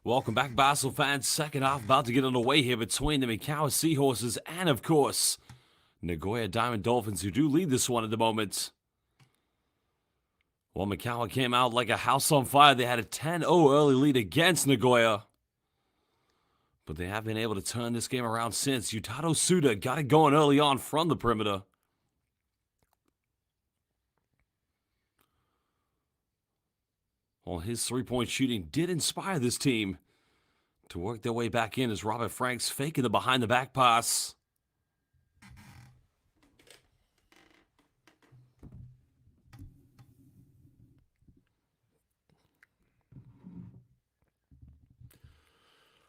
Welcome back, Basel fans. Second half about to get underway here between the Mikawa Seahorses and, of course, Nagoya Diamond Dolphins, who do lead this one at the moment. Well, Mikawa came out like a house on fire. They had a 10-0 early lead against Nagoya, but they have been able to turn this game around since. Yutato Suda got it going early on from the perimeter. Well, his three-point shooting did inspire this team to work their way back in as Robert Franks faking the behind-the-back pass.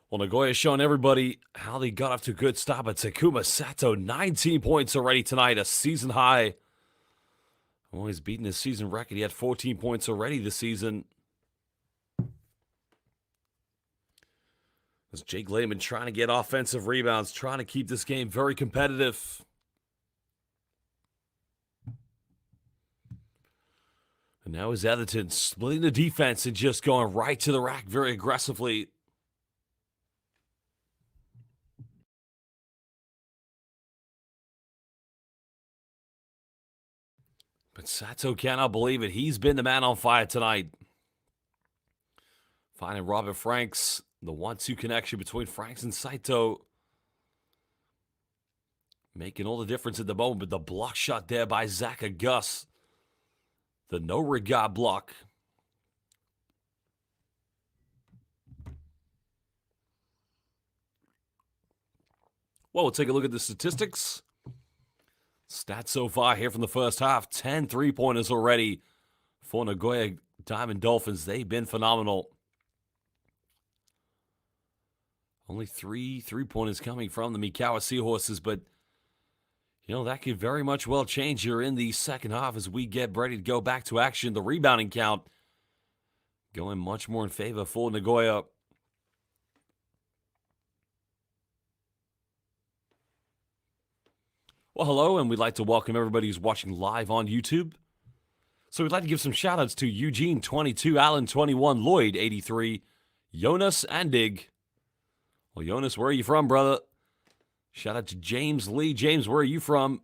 Well, Nagoya showing everybody how they got off to a good start, but Takuma Sato, 19 points already tonight, a season high. Well, he's beaten his season record. He had 14 points already this season. As Jake Lehman trying to get offensive rebounds, trying to keep this game very competitive. And now is Etherton splitting the defense and just going right to the rack very aggressively. But Sato cannot believe it. He's been the man on fire tonight. Finding Robert Franks, the 1-2 connection between Franks and Saito. Making all the difference at the moment. But the block shot there by Zach August. The no regard block. Well, we'll take a look at the statistics. Stats so far here from the first half. 10 3-pointers already for Nagoya Diamond Dolphins. They've been phenomenal. Only 3 3-pointers coming from the Mikawa Seahorses, but you know, that could very much well change here in the second half as we get ready to go back to action. The rebounding count going much more in favor for Nagoya. Well, hello, and we'd like to welcome everybody who's watching live on YouTube. So we'd like to give some shout-outs to Eugene, 22, Alan, 21, Lloyd, 83, Jonas, and Dig. Well, Jonas, where are you from, brother? Shout out to James Lee. James, where are you from?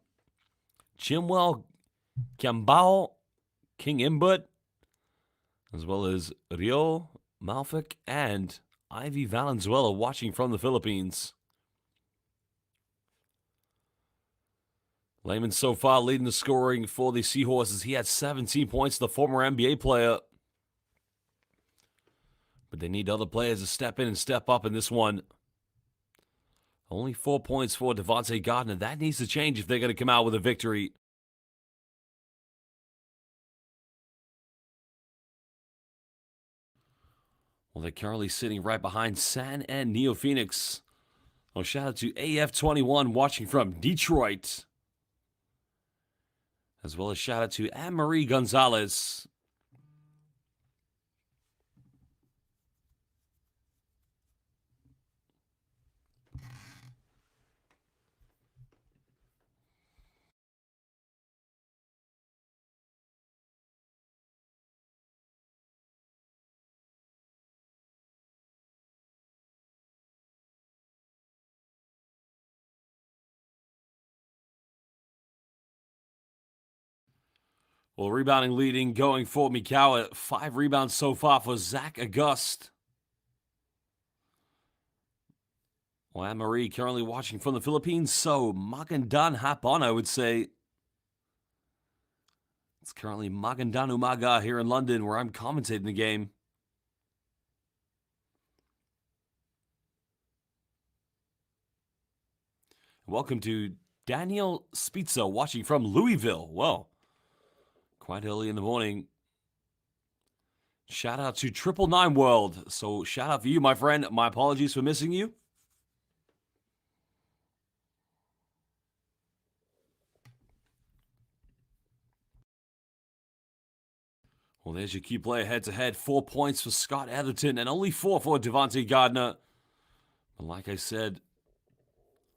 Chimwell, Kambao, King Imbut, as well as Rio, Malfik, and Ivy Valenzuela watching from the Philippines. Lehman so far leading the scoring for the Seahorses. He had 17 points, the former NBA player. But they need other players to step in and step up in this one. Only 4 points for Devontae Gardner. That needs to change if they're going to come out with a victory. Well, they're currently sitting right behind San and Neo Phoenix. Well, shout out to AF21 watching from Detroit. As well as shout out to Anne-Marie Gonzalez. Well, rebounding leading going for Mikawa. 5 rebounds so far for Zach August. Well, Anne-Marie currently watching from the Philippines, so magandang hapon, I would say. It's currently magandang umaga here in London, where I'm commentating the game. Welcome to Daniel Spizza watching from Louisville. Well, quite early in the morning. Shout out to 999 World. So shout out for you, my friend. My apologies for missing you. Well, there's your key player head-to-head. 4 points for Scott Etherton and only 4 for Devontae Gardner. But like I said,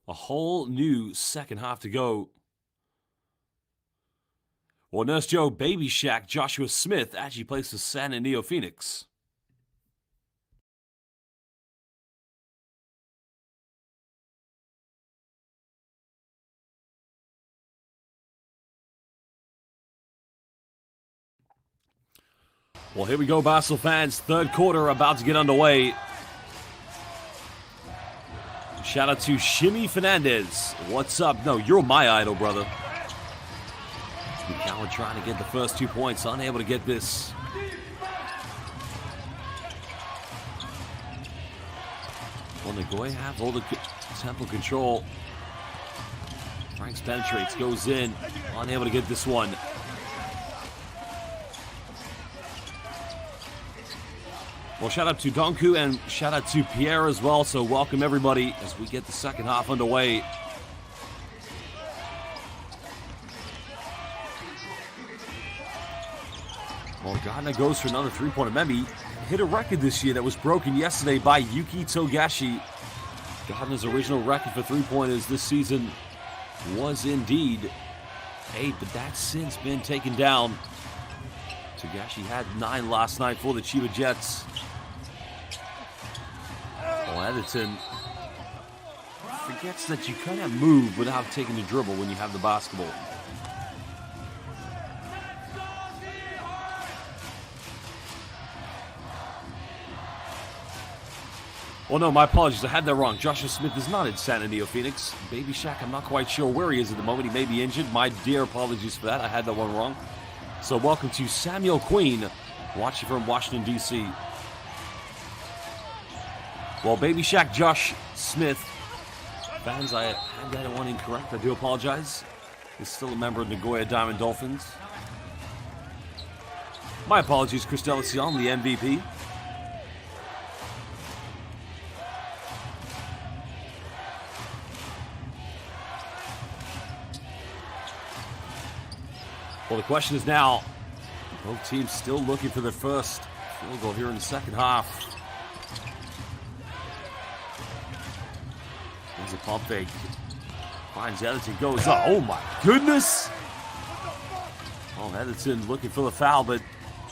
a whole new second half to go. Well, Nurse Joe Baby Shack Joshua Smith actually plays for San Antonio Phoenix. Well, here we go, Basel fans. Third quarter about to get underway. Shout out to Shimmy Fernandez. What's up? No, you're my idol, brother. Mikawa trying to get the first 2 points. Unable to get this. Well, Nagoya have all the tempo control. Franks penetrates, goes in. Unable to get this one. Well, shout out to Donku and shout out to Pierre as well. So welcome everybody as we get the second half underway. Well, Gardner goes for another three-pointer. Remember, he hit a record this year that was broken yesterday by Yuki Togashi. Gardner's original record for three-pointers this season was indeed 8, but that's since been taken down. Togashi had 9 last night for the Chiba Jets. Well, Edison forgets that you can't move without taking the dribble when you have the basketball. Well, no, my apologies. I had that wrong. Joshua Smith is not in San Antonio, Phoenix. Baby Shaq, I'm not quite sure where he is at the moment. He may be injured. My dear apologies for that. I had that one wrong. So welcome to Samuel Queen, watching from Washington, D.C. Well, Baby Shaq, Josh Smith. Fans, I had that one incorrect. I do apologize. He's still a member of Nagoya Diamond Dolphins. My apologies, Chris Delacion, the MVP. Well, the question is now, both teams still looking for their first field goal here in the second half. There's a pump fake. Finds Edison, goes up. Oh my goodness! Oh, Edison looking for the foul, but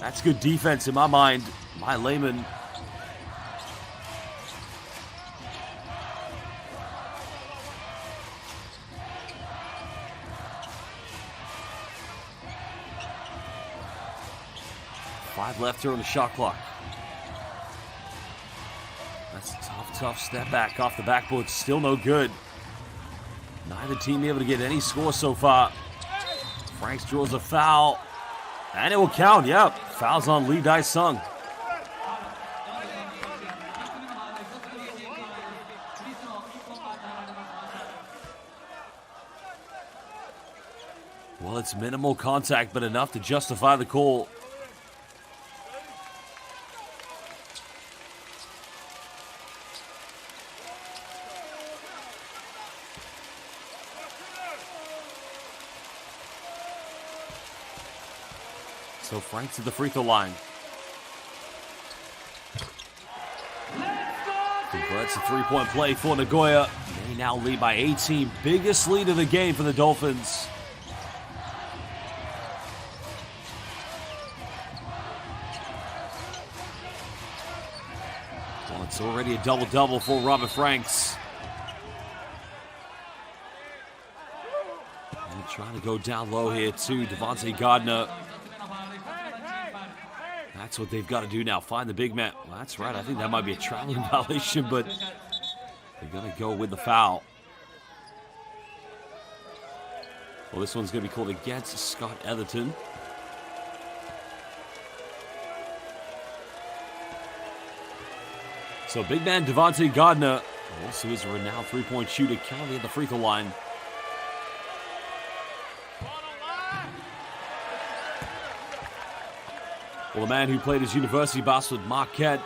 that's good defense in my mind. My layman. Five left here on the shot clock. That's a tough step back off the backboard. Still no good. Neither team able to get any score so far. Franks draws a foul. And it will count, yep. Foul's on Lee Dae-sung. Well, it's minimal contact, but enough to justify the call. So Franks at the free throw line. Converts a three-point play for Nagoya. They now lead by 18. Biggest lead of the game for the Dolphins. Well, it's already a double-double for Robert Franks. And trying to go down low here to Devontae Gardner. That's what they've got to do now. Find the big man. Well, that's right. I think that might be a traveling violation, but they're going to go with the foul. Well, this one's going to be called against Scott Etherton. So big man Devontae Gardner also is a renowned three-point shooter, currently at the free throw line. Well, the man who played his university basketball with Marquette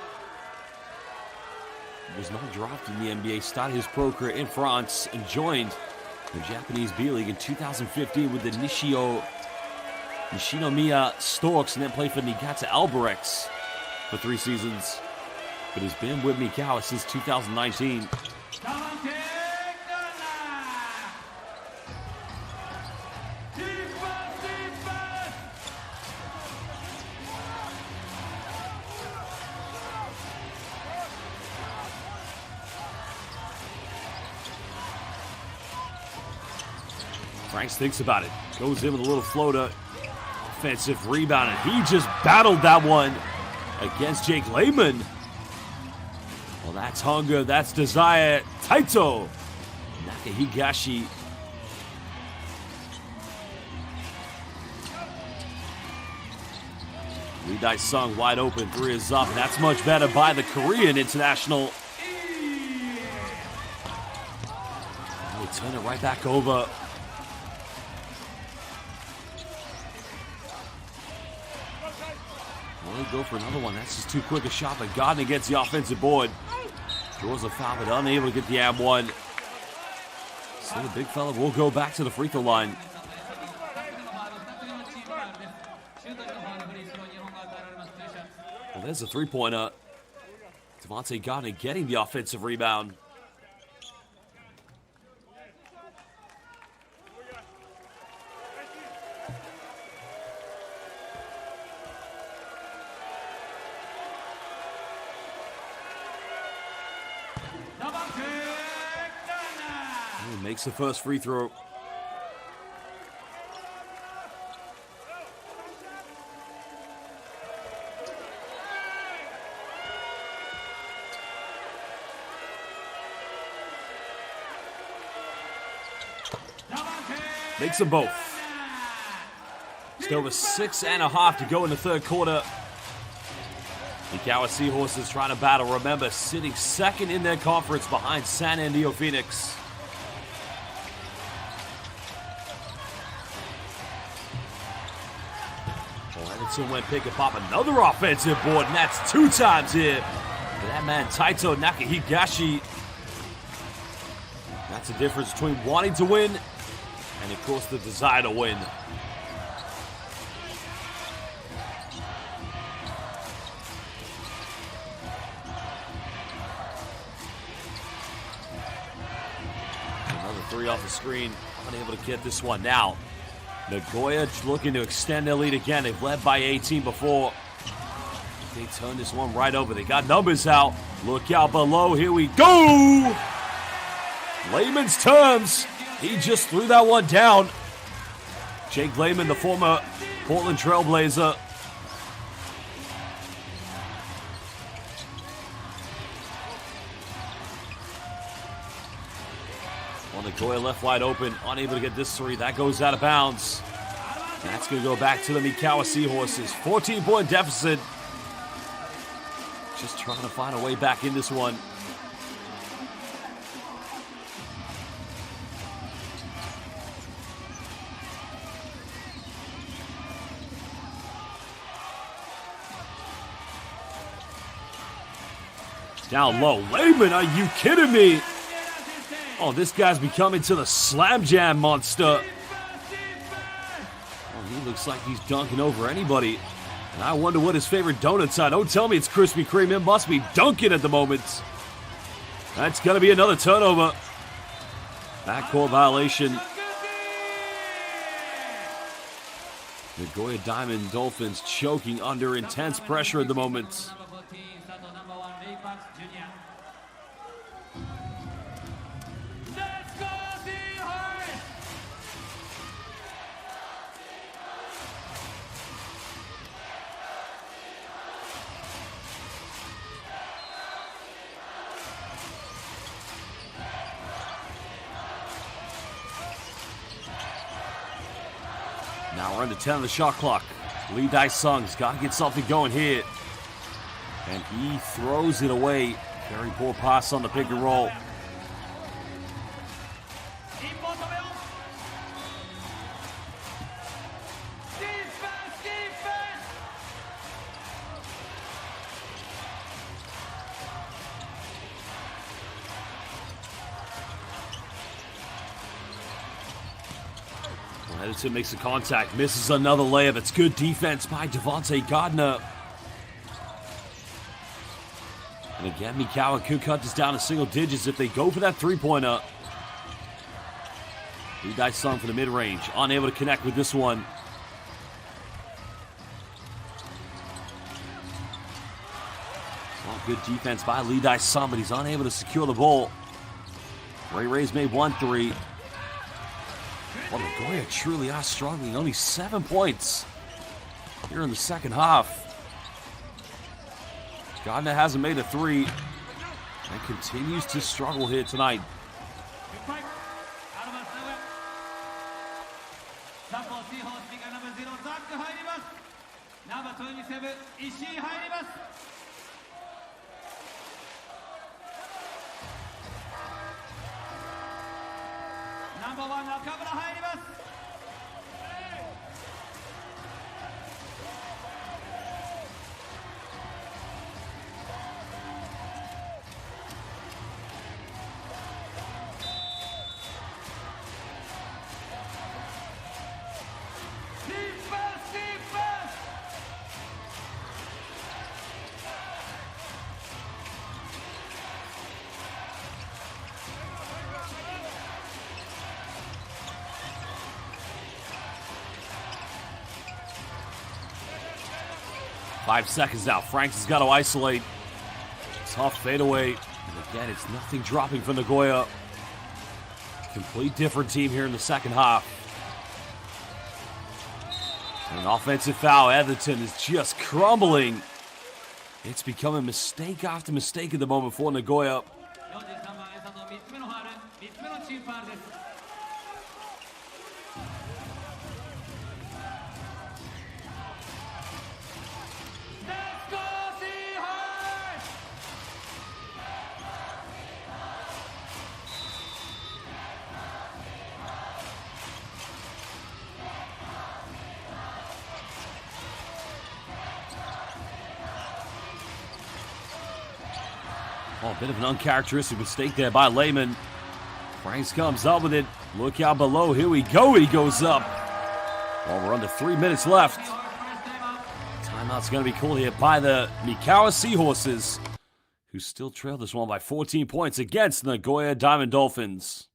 was not drafted in the NBA, started his pro career in France, and joined the Japanese B.LEAGUE in 2015 with the Nishinomiya Storks, and then played for Niigata Albirex for 3 seasons. But has been with Mikawa since 2019. Franks thinks about it. Goes in with a little floater. Offensive rebound, and he just battled that one. against Jake Lehman. Well, that's hunger, that's desire. Taito Nakahigashi. Lee Dae-sung wide open, 3 is up, and that's much better by the Korean international. They turn it right back over. Well, they go for another one. That's just too quick a shot, but Gardner gets the offensive board. Draws a foul, but unable to get the ab one. So the big fella will go back to the free throw line. Well, there's a three-pointer. Devontae Gardner getting the offensive rebound. He makes the first free throw. Makes them both. Just over 6.5 to go in the third quarter. Mikawa Seahorses trying to battle. Remember, sitting second in their conference behind San Antonio Phoenix. Well, Edison went pick and pop another offensive board, and that's 2 times here for that man Taito Nakahigashi. That's the difference between wanting to win and, of course, the desire to win. Another 3 off the screen. Unable to get this one. Now, Nagoya looking to extend their lead again. They've led by 18 before. They turn this one right over. They got numbers out. Look out below. Here we go. Lehman's terms. He just threw that one down. Jake Lehman, the former Portland Trailblazer. Well, Nagoya left wide open, unable to get this 3. That goes out of bounds. And that's going to go back to the Mikawa Seahorses. 14-point deficit. Just trying to find a way back in this one. Down low. Lehman, are you kidding me? Oh, this guy's becoming to the Slam Jam monster. Oh, he looks like he's dunking over anybody. And I wonder what his favorite donuts are. Don't tell me it's Krispy Kreme. It must be Dunkin' at the moment. That's going to be another turnover. Backcourt violation. Nagoya Diamond Dolphins choking under intense pressure at the moment. Now we're under 10 on the shot clock. Lee Dae-sung's got to get something going here. And he throws it away. Very poor pass on the pick and roll. Edison makes the contact, misses another layup. It's good defense by Devontae Gardner. And again, Mikawa could cut this down to single digits if they go for that three-pointer. Lee Dae-sung for the mid-range, unable to connect with this one. Well, good defense by Lee Dae-sung, but he's unable to secure the ball. Ray's made 1-3. Well, Nagoya truly are struggling. Only 7 points here in the second half. Gardner hasn't made a three and continues to struggle here tonight. 10回アルバス名古屋サポシーホースミカナンバー0ザック入りますナンバー27石井入りますナンバー1中村入ります 5 seconds now. Franks has got to isolate. Tough fadeaway. And again, it's nothing dropping for Nagoya. Complete different team here in the second half. An offensive foul. Etherton is just crumbling. It's becoming mistake after mistake at the moment for Nagoya. 43番エサの3つ目のファウル3つ目のチームファウルです Oh, a bit of an uncharacteristic mistake there by Lehman. Franks comes up with it. Look out below. Here we go. He goes up. Well, we're under 3 minutes left. Timeout's going to be called here by the Mikawa Seahorses, who still trail this one by 14 points against the Nagoya Diamond Dolphins.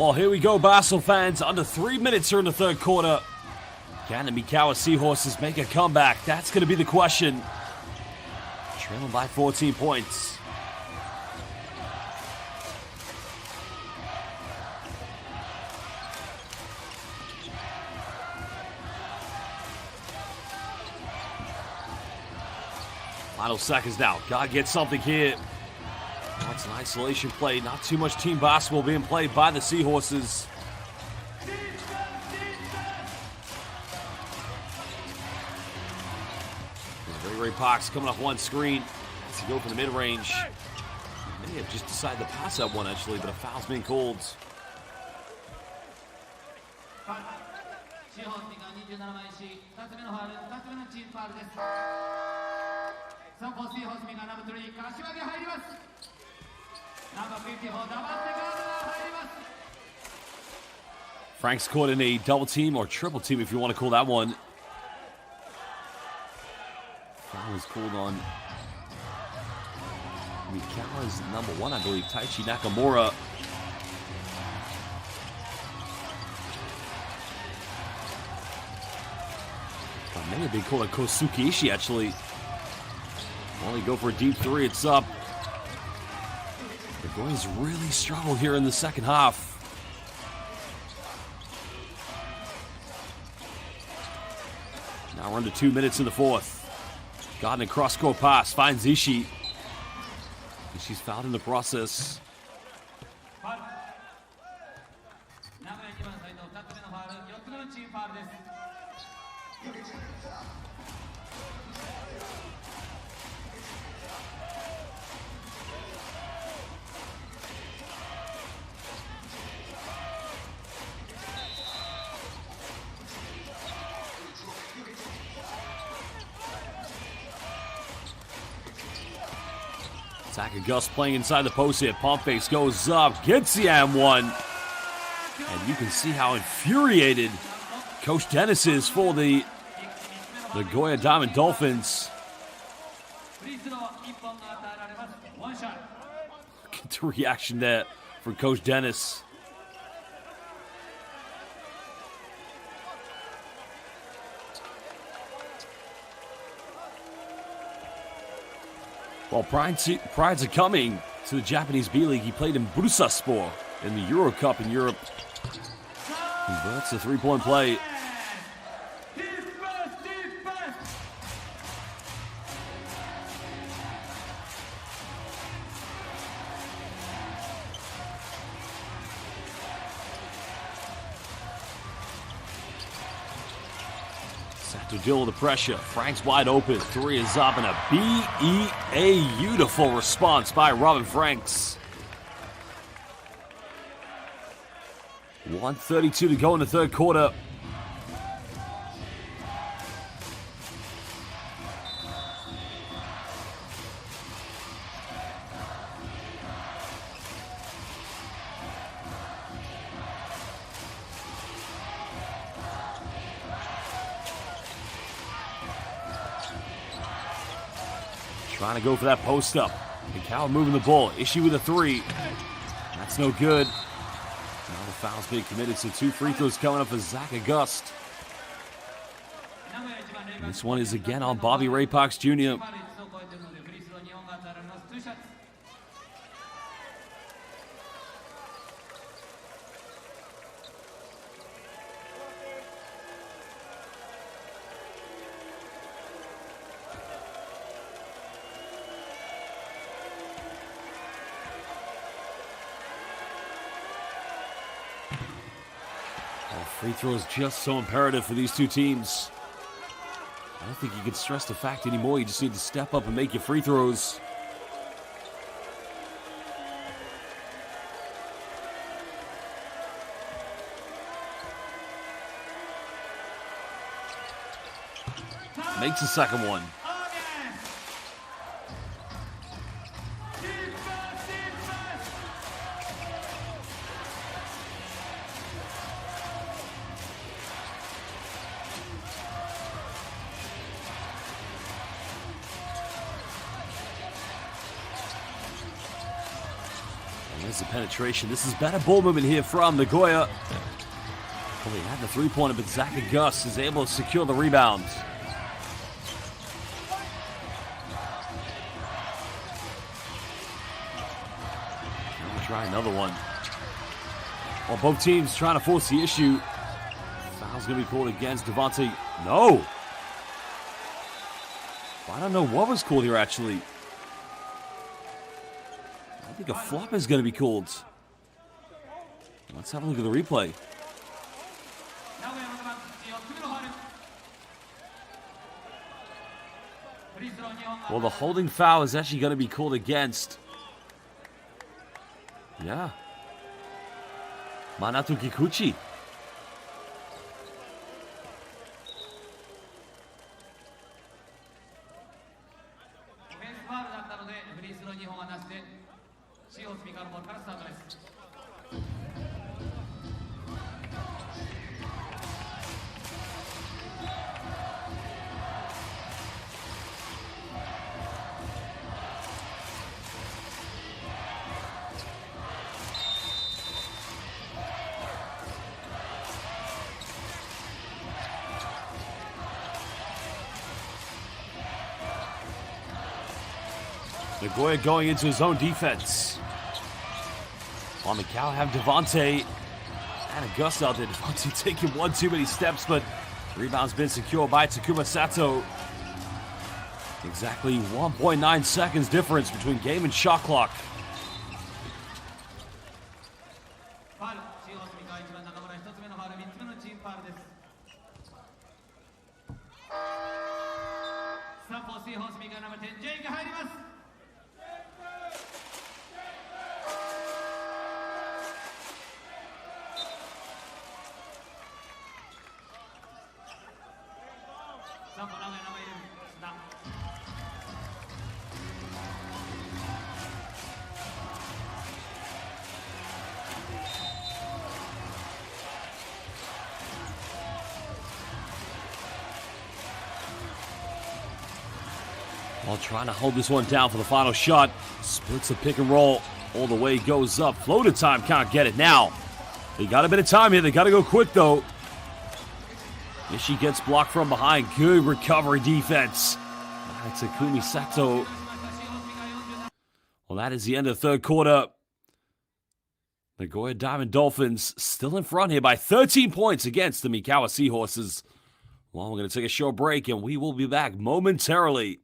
Well, here we go, Basel fans. Under 3 minutes here in the third quarter. Can the Mikawa Seahorses make a comeback? That's going to be the question. Trailing by 14 points. Final seconds now. Gotta get something here. That's an isolation play. Not too much team basketball being played by the Seahorses. Ray Parks coming off one screen. Has to go for the mid-range. May have just decided to pass that one, actually, but a foul's being called. Frank's caught in a double team or triple team, if you want to call that one. Foul was called on Mikawa's number one, I believe, Taichi Nakamura. May have been called a Kosuke Ishii, actually. Only go for a deep three, it's up. The boys really struggled here in the second half. Now we're under 2 minutes in the fourth. Garden cross-court pass, finds Ishii. And she's fouled in the process. Attacker Gus playing inside the post here. Pump face goes up, gets the M1. And you can see how infuriated Coach Dennis is for the Nagoya Diamond Dolphins. Get the reaction there from Coach Dennis. Well, prior to coming to the Japanese B-League, he played in Bursaspor in the Euro Cup in Europe. Converts the three-point play. Set to deal with the pressure. Frank's wide open. Three is up, and a beautiful response by Robin Franks. 1:32 to go in the third quarter. Trying to go for that post up. Mikawa moving the ball. Ishii with a three. That's no good. Now the foul's being committed, so 2 free throws coming up for Zach August. And this one is again on Bobby Ray Parks Jr. Free throws just so imperative for these two teams. I don't think you can stress the fact anymore. You just need to step up and make your free throws. Makes the second one. There's the penetration. This is better ball movement here from Nagoya. Well, he had the three-pointer, but Zach August is able to secure the rebound. We'll try another one. Well, both teams trying to force the issue. Foul's going to be called against Devontae. No! I don't know what was called here, actually. I think a flop is going to be called. Let's have a look at the replay. Well, the holding foul is actually going to be called against. Yeah. Manato Kikuchi. Nagoya going into his own defense. On Mikawa have Devontae and August out there. Devontae taking one too many steps, but Rebound's been secured by Takuma Sato. Exactly 1.9 seconds difference between game and shot clock. ファウル、シーホース三河1番中村1つ目のファウル、3つ目のチームファウルです。スタンフォーシーホース三河ナンバー10、ジェイが入ります。スタンフォー名古屋ナンバー11、須田。While trying to hold this one down for the final shot. Splits the pick and roll. All the way goes up. Floater time, can't get it now. They got a bit of time here. They got to go quick, though. Ishii gets blocked from behind. Good recovery defense. Takumi Sato. Well, that is the end of the third quarter. Nagoya Diamond Dolphins still in front here by 13 points against the Mikawa Seahorses. Well, we're going to take a short break, and we will be back momentarily.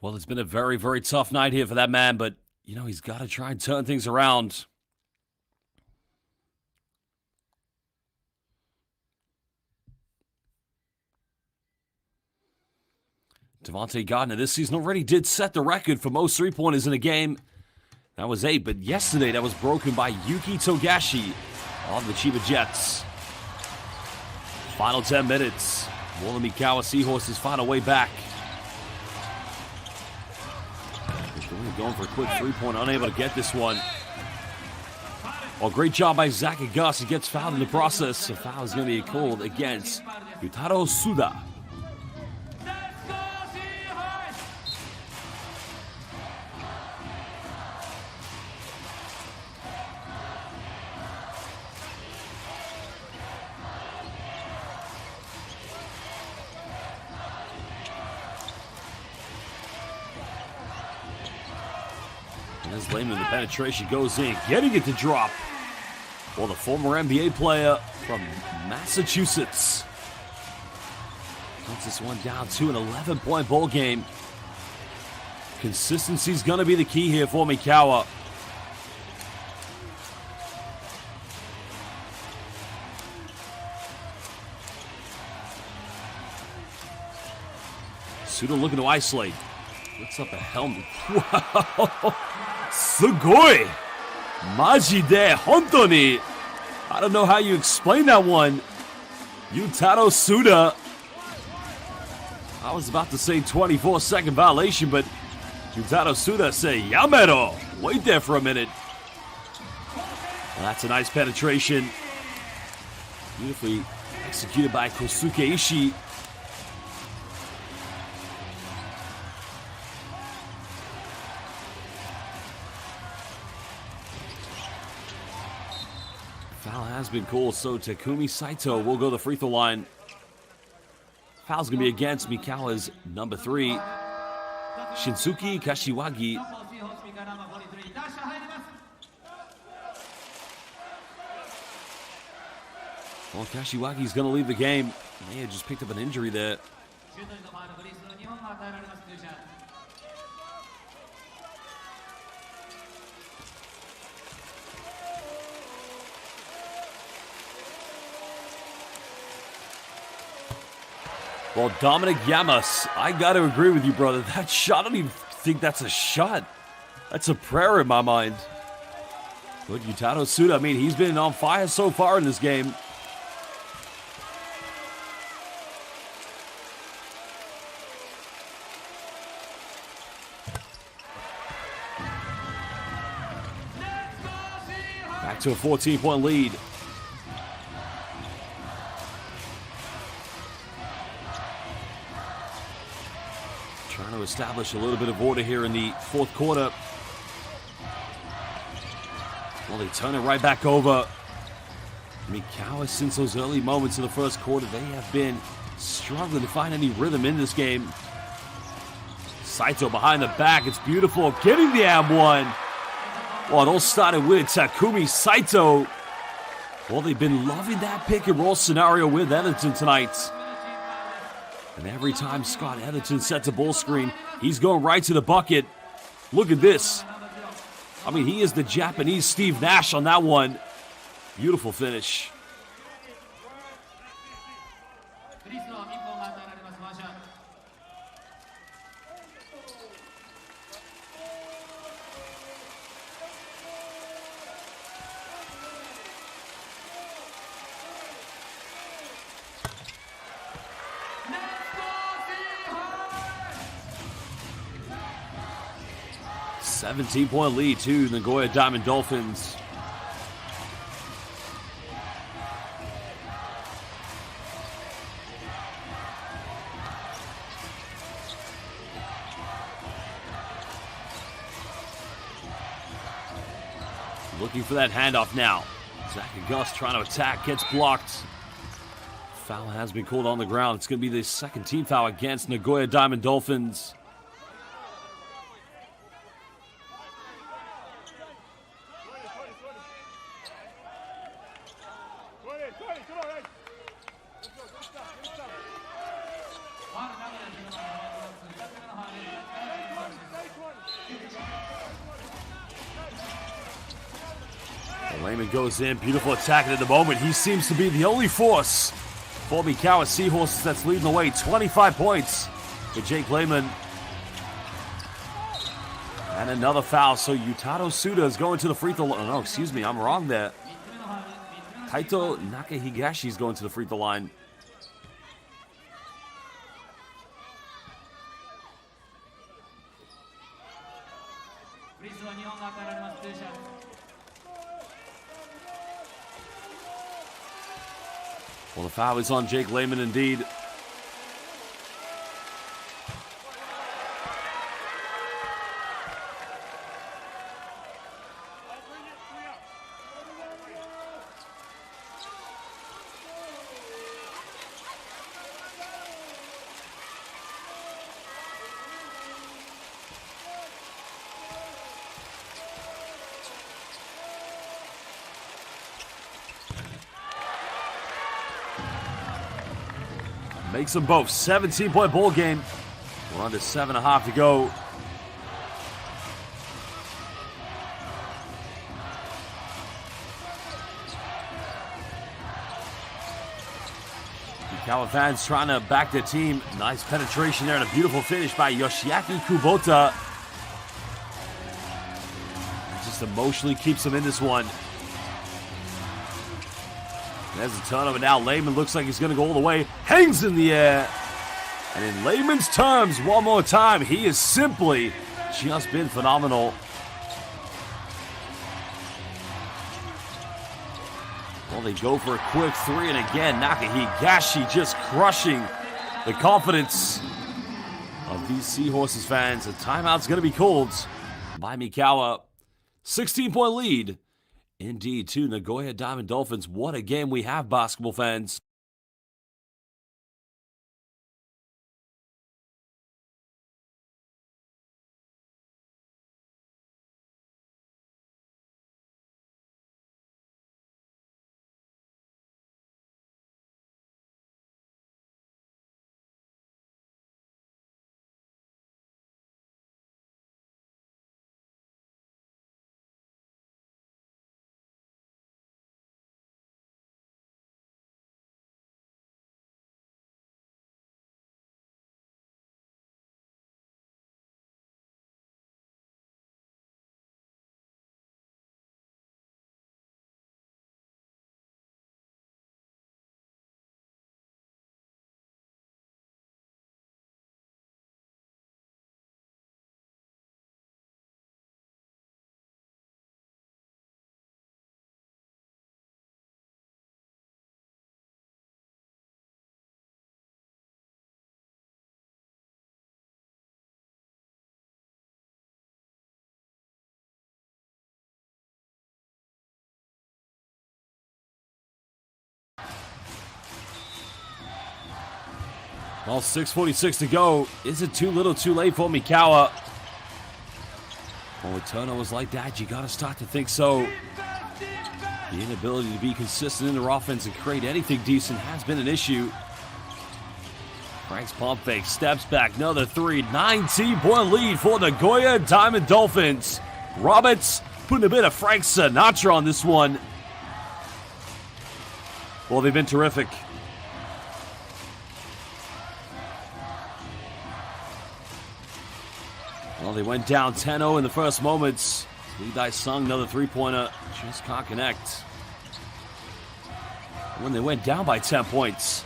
Well, it's been a very, very tough night here for that man, but, you know, he's got to try and turn things around. Devontae Gardner this season already did set the record for most three-pointers in a game. That was 8, but yesterday that was broken by Yuki Togashi of the Chiba Jets. Final 10 minutes. Will the Mikawa Seahorses find a way back? Going for a quick three-point, unable to get this one. Well, great job by Zach Gus. He gets fouled in the process. A foul is going to be called against Yutaro Suda. As Lehman, the penetration goes in, getting it to drop. Well, the former NBA player from Massachusetts cuts this one down to an 11-point ball game. Consistency's going to be the key here for Mikawa. Suda looking to isolate. Puts up a helmet. Wow! Sugoi! Maji de hontoni. I don't know how you explain that one. Yutaro Suda. I was about to say 24-second violation, but Yutaro Suda say Yamero. Wait there for a minute. That's a nice penetration. Beautifully executed by Kosuke Ishii. Foul has been called, so Takumi Saito will go to the free throw line. Foul's going to be against Mikawa's number 3, Shinsuke Kashiwagi. Well, Kashiwagi's going to leave the game. May have just picked up an injury there. Well, Dominic Yamas, I got to agree with you, brother. That shot, I don't even think that's a shot. That's a prayer in my mind. But Yutaro Suda, I mean, he's been on fire so far in this game. Back to a 14-point lead. Trying to establish a little bit of order here in the fourth quarter. Well, they turn it right back over. Mikawa, since those early moments in the first quarter, they have been struggling to find any rhythm in this game. Saito behind the back. It's beautiful. Getting the and one. Well, it all started with Takumi Saito. Well, they've been loving that pick and roll scenario with Everton tonight. And every time Scott Everton sets a ball screen, he's going right to the bucket. Look at this. I mean, he is the Japanese Steve Nash on that one. Beautiful finish. A 17-point lead to Nagoya Diamond Dolphins. Looking for that handoff now. Zach and Gus trying to attack, gets blocked. Foul has been called on the ground. It's going to be the second team foul against Nagoya Diamond Dolphins. Lehman goes in, beautiful attack at the moment. He seems to be the only force for Mikawa SEAHORSES that's leading the way. 25 points for Jake Lehman. And another foul, so Yutaro Suda is going to the free throw line. No, excuse me, I'm wrong there. Kaito Nakahigashi is going to the free throw line. Well, the foul is on Jake Lehman indeed. Makes them both. 17-point ball game. We're under 7.5 to go. Mikawa fans trying to back their team. Nice penetration there and a beautiful finish by Yoshiaki Kubota. Just emotionally keeps them in this one. There's a turnover now. Lehman looks like he's going to go all the way. Hangs in the air. And in Lehman's terms, one more time, he has simply just been phenomenal. Well, they go for a quick three, and again, Nakahigashi just crushing the confidence of these Seahorses fans. A timeout's going to be called by Mikawa. 16-point lead, indeed, to Nagoya Diamond Dolphins. What a game we have, basketball fans. Well, 6:46 to go. Is it too little too late for Mikawa? Well, with turnovers like that, you got to start to think so. The inability to be consistent in their offense and create anything decent has been an issue. Frank's pump fake, steps back, another three. 19-point lead for the Nagoya Diamond Dolphins. Roberts putting a bit of Frank Sinatra on this one. Well, they've been terrific. Well, they went down 10-0 in the first moments. Lee Dai-sung, another three-pointer, just can't connect. When they went down by 10 points,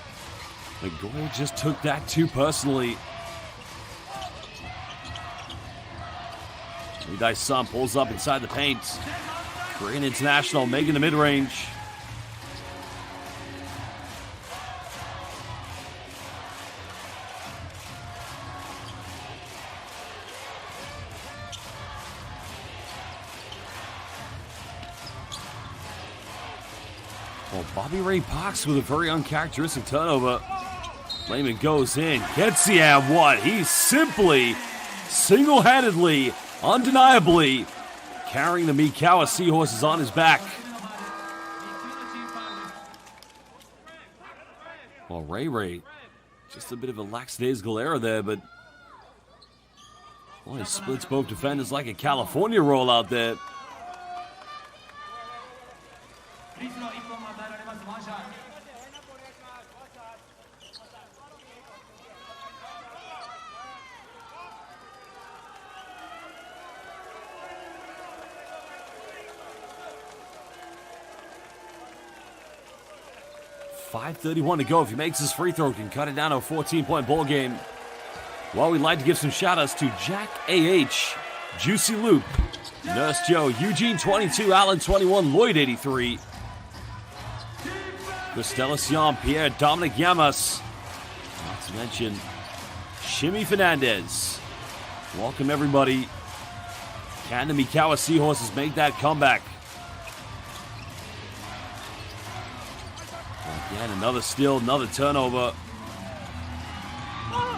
Nagoya just took that too personally. Lee Dai-sung pulls up inside the paint. Korean International making the mid-range. Well, Bobby Ray Parks with a very uncharacteristic turnover. Lehman goes in, gets the and one. He's simply, single-handedly, undeniably carrying the Mikawa Seahorses on his back. Well, Ray, just a bit of a lackadaisical error there, but well, he splits both defenders like a California roll out there. .531 to go. If he makes his free throw, can cut it down to a 14-point ball game. Well, we'd like to give some shout-outs to Jack A.H., Juicy Loop, Nurse Joe, Eugene 22, Allen 21, Lloyd 83, Christella Sion, Pierre, Dominic Yamas, not to mention Shimmy Fernandez. Welcome, everybody. Can the Mikawa Seahorses make that comeback? Again, another steal, another turnover.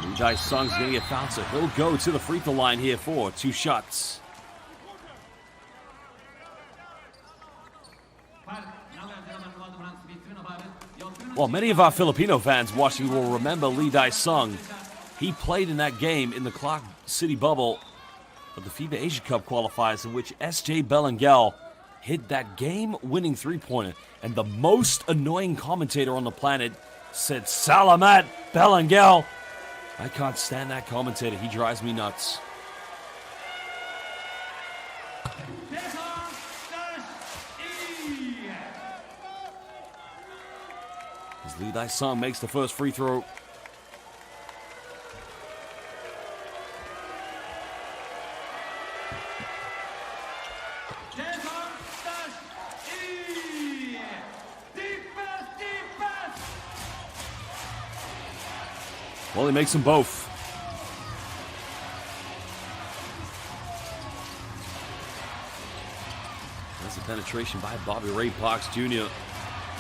Lee Dai-sung's going to get fouled, so he'll go to the free throw line here for 2 shots. Well, many of our Filipino fans watching will remember Lee Dai-sung. He played in that game in the Clark City bubble of the FIBA Asia Cup qualifiers, in which S.J. Belengel hit that game-winning three-pointer. And the most annoying commentator on the planet said, "Salamat Belengel." I can't stand that commentator. He drives me nuts. As Lee Dai-sung makes the first free throw. Well, he makes them both. That's a penetration by Bobby Ray Parks Jr.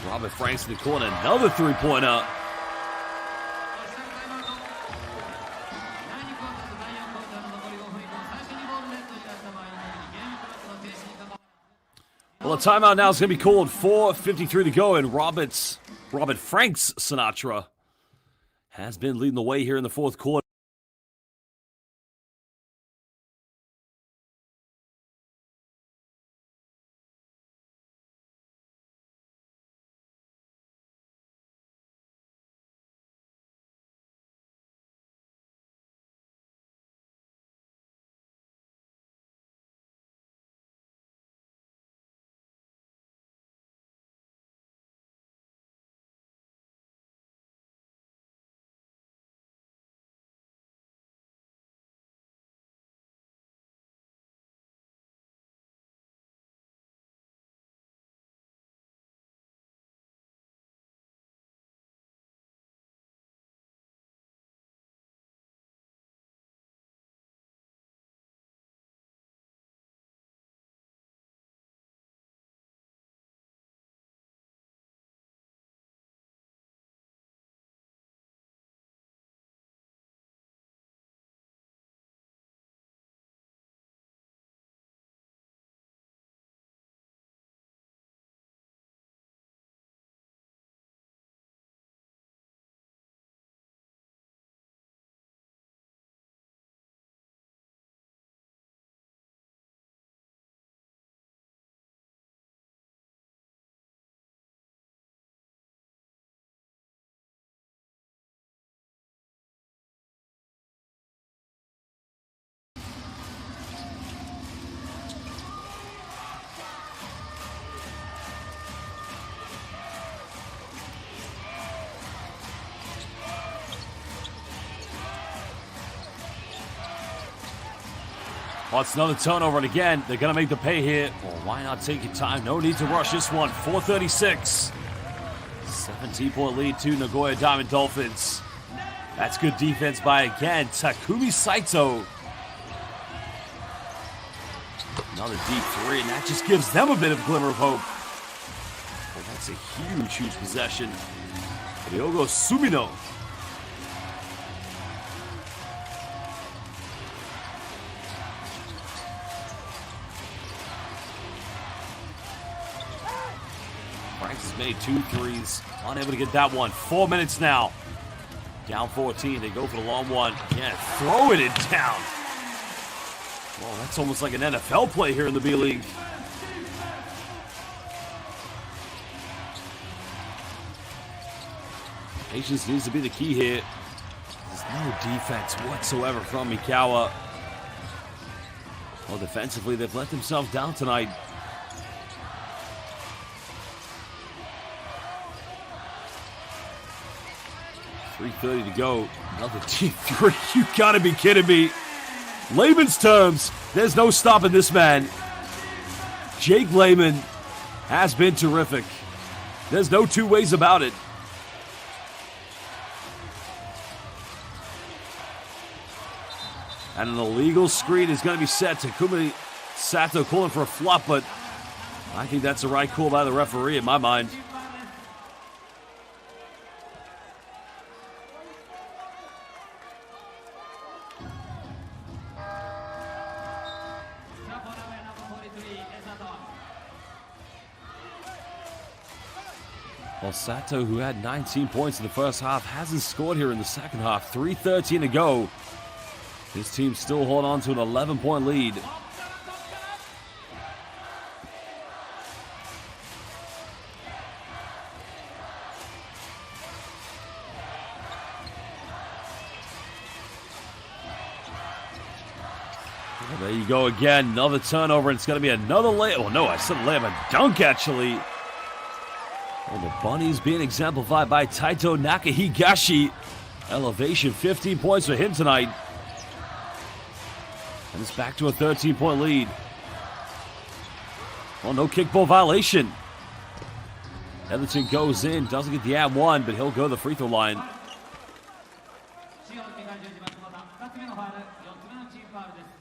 Robert Franks in the corner. Another three-pointer. Well, a timeout now is going to be called. 4:53 to go, and Robert Franks Sinatra has been leading the way here in the fourth quarter. Oh, it's another turnover, and again, they're going to make the pay here. Well, why not take your time? No need to rush this one. 4:36. 17-point lead to Nagoya Diamond Dolphins. That's good defense by, again, Takumi Saito. Another deep three, and that just gives them a bit of glimmer of hope. Well, that's a huge, huge possession. Ryogo Sumino. Franks has made 2 threes. Unable to get that one. 4 minutes now. Down 14. They go for the long one. Yeah, throwing it down. Well, that's almost like an NFL play here in the B-League. Patience needs to be the key here. There's no defense whatsoever from Mikawa. Well, defensively, they've let themselves down tonight. .330 to go. Another deep three. You gotta be kidding me. Layman's terms, there's no stopping this man. Jake Layman has been terrific. There's no two ways about it. And an illegal screen is going to be set. Takumi Sato calling for a flop, but I think that's the right call by the referee in my mind. Well, Sato, who had 19 points in the first half, hasn't scored here in the second half. 3:13 to go. His team still holding on to an 11-point lead. Well, there you go again. Another turnover, and it's going to be another layup. Oh, no, I said layup. A dunk, actually. Well, the Bunnies being exemplified by Taito Nakahigashi. Elevation, 15 points for him tonight. And it's back to a 13-point lead. Well, no kickball violation. Everton goes in, doesn't get the ad one, but he'll go to the free throw line. シーホース2回11番久保田2つ目のファウル4つ目のチームファウルです。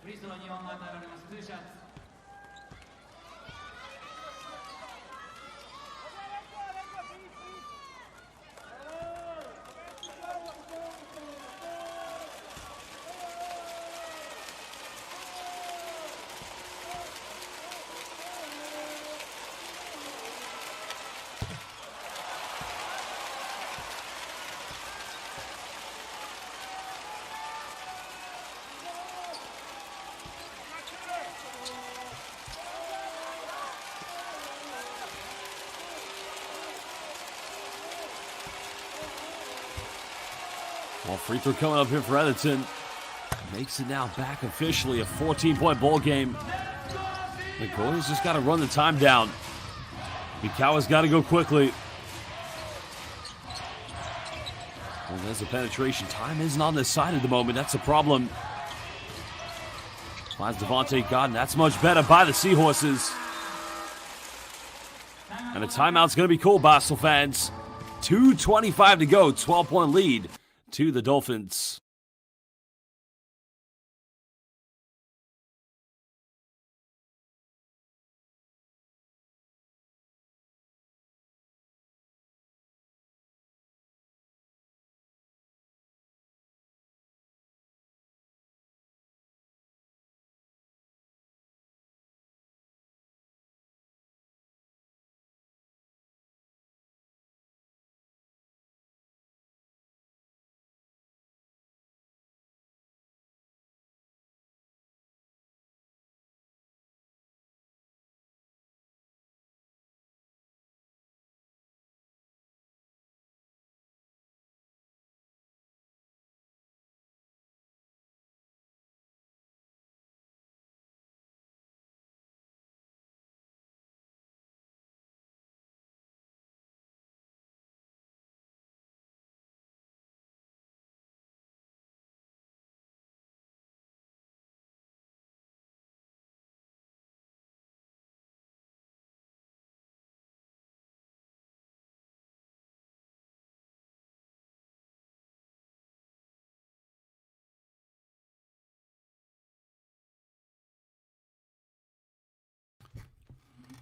フリースロー2本が与えられます。2シャツ。Well, free throw coming up here for Edmonton. Makes it now back officially a 14-point ball game. Nagoya's just got to run the time down. Mikawa's got to go quickly. Well, there's a penetration. Time isn't on this side at the moment. That's a problem. Finds Devontae Godden. That's much better by the Seahorses. And a timeout's going to be called, Basel fans. 2:25 to go. 12-point lead to the Dolphins.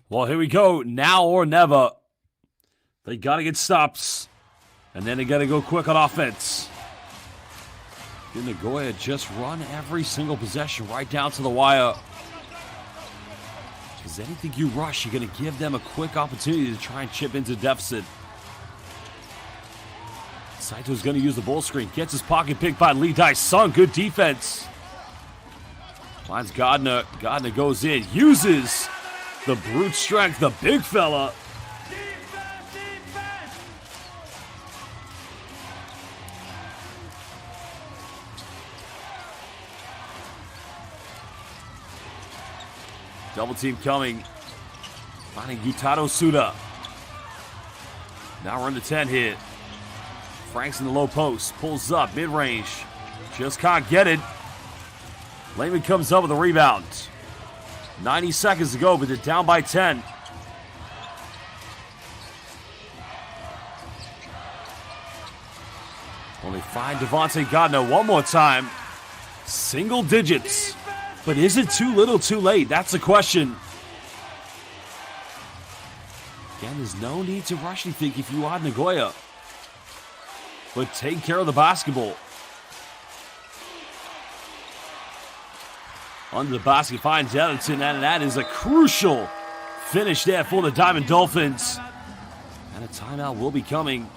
Well, here we go. Now or never. They got to get stops. And then they got to go quick on offense. Did Nagoya just run every single possession right down to the wire? Because anything you rush, you're going to give them a quick opportunity to try and chip into deficit. Saito's going to use the ball screen. Gets his pocket picked by Lee Dai-sung. Good defense. Finds Gardner. Gardner goes in. Uses the brute strength, the big fella. Double team coming. Finding Yutaro Suda. Now we're in the 10 here. Frank's in the low post. Pulls up, mid-range. Just can't get it. Lehman comes up with a rebound. 90 seconds to go, but they're down by 10. Well, they find Devontae Gardner one more time. Single digits. But is it too little, too late? That's the question. Again, there's no need to rush anything if you are Nagoya. But take care of the basketball. Under the basket finds Edmonton, and that is a crucial finish there for the Diamond Dolphins. And a timeout will be coming.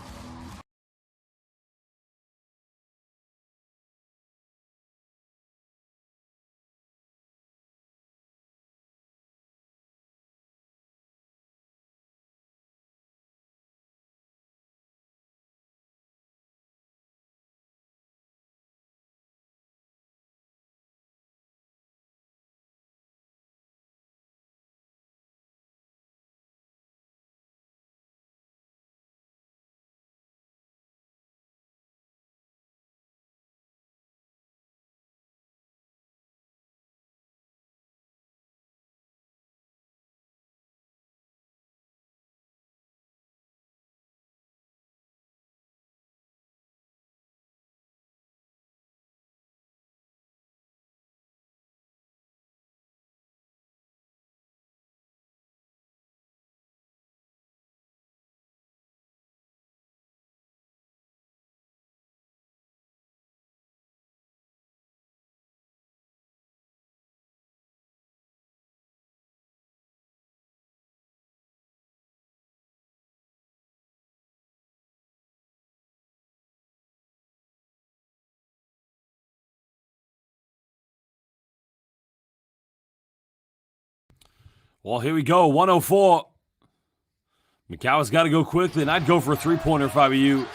Well, here we go. 104. Mikawa's got to go quickly, and I'd go for a three-pointer if I were you.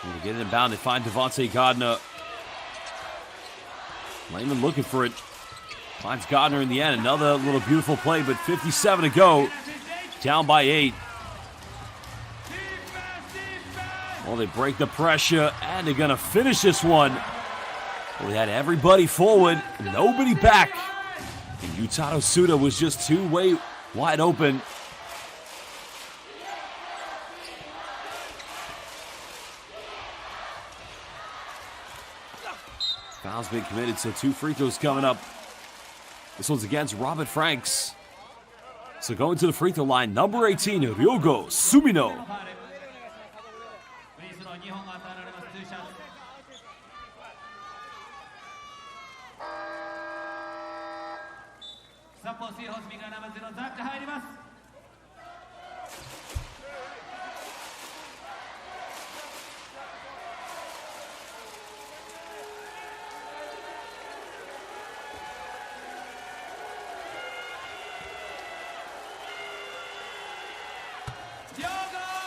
And to get it inbound, they find Devontae Gardner. Lehman looking for it. Finds Gardner in the end. Another little beautiful play, but 57 to go. Down by 8. Well, they break the pressure, and they're going to finish this one. Well, they had everybody forward, nobody back. And Yutaro Suda was just two-way wide open. Foul's been committed, so 2 free throws coming up. This one's against Robert Franks. So going to the free throw line, number 18, Ryogo Sumino.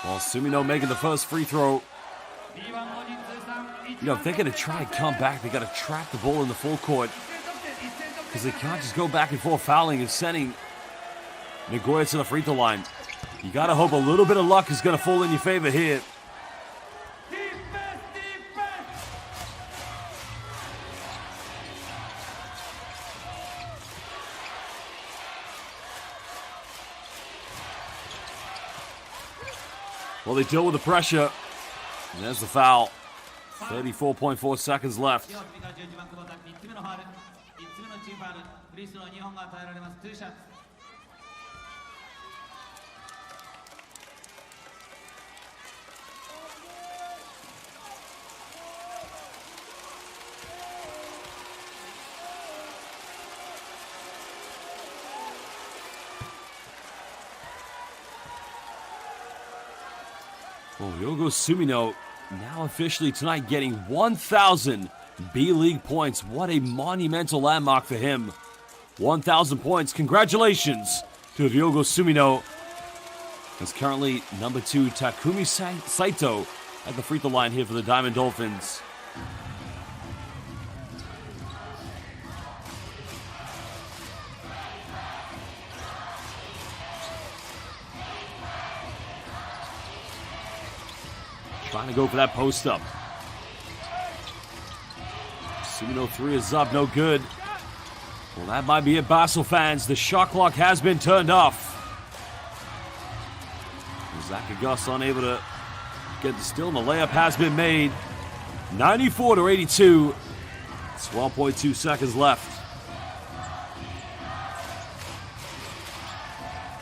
Well, Sumino making the first free throw. You know, if they're going to try and come back, they got to trap the ball in the full court. Because they can't just go back and forth fouling and sending Nagoya to the free throw line. You got to hope a little bit of luck is going to fall in your favor here. Well, they deal with the pressure. And there's the foul. 34.4 seconds left. Well, Ryogo Sumino now officially tonight getting 1,000 B-League points. What a monumental landmark for him. 1,000 points. Congratulations to Ryogo Sumino. It's currently number 2 Takumi Saito at the free throw line here for the Diamond Dolphins. Trying to go for that post up. Sumino 3 is up, no good. Well, that might be it, Basel fans. The shot clock has been turned off. Zach August unable to get the steal, and the layup has been made. 94-82. 12.2 seconds left.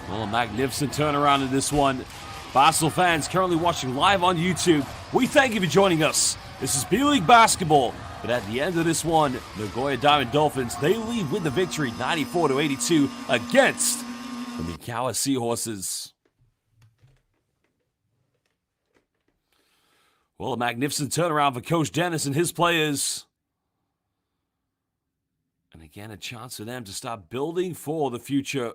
Well, a magnificent turnaround in this one. Basel fans currently watching live on YouTube, we thank you for joining us. This is B-League Basketball, but at the end of this one, Nagoya Diamond Dolphins, they lead with the victory 94-82 against the Mikawa Seahorses. Well, a magnificent turnaround for Coach Dennis and his players. And again, a chance for them to start building for the future.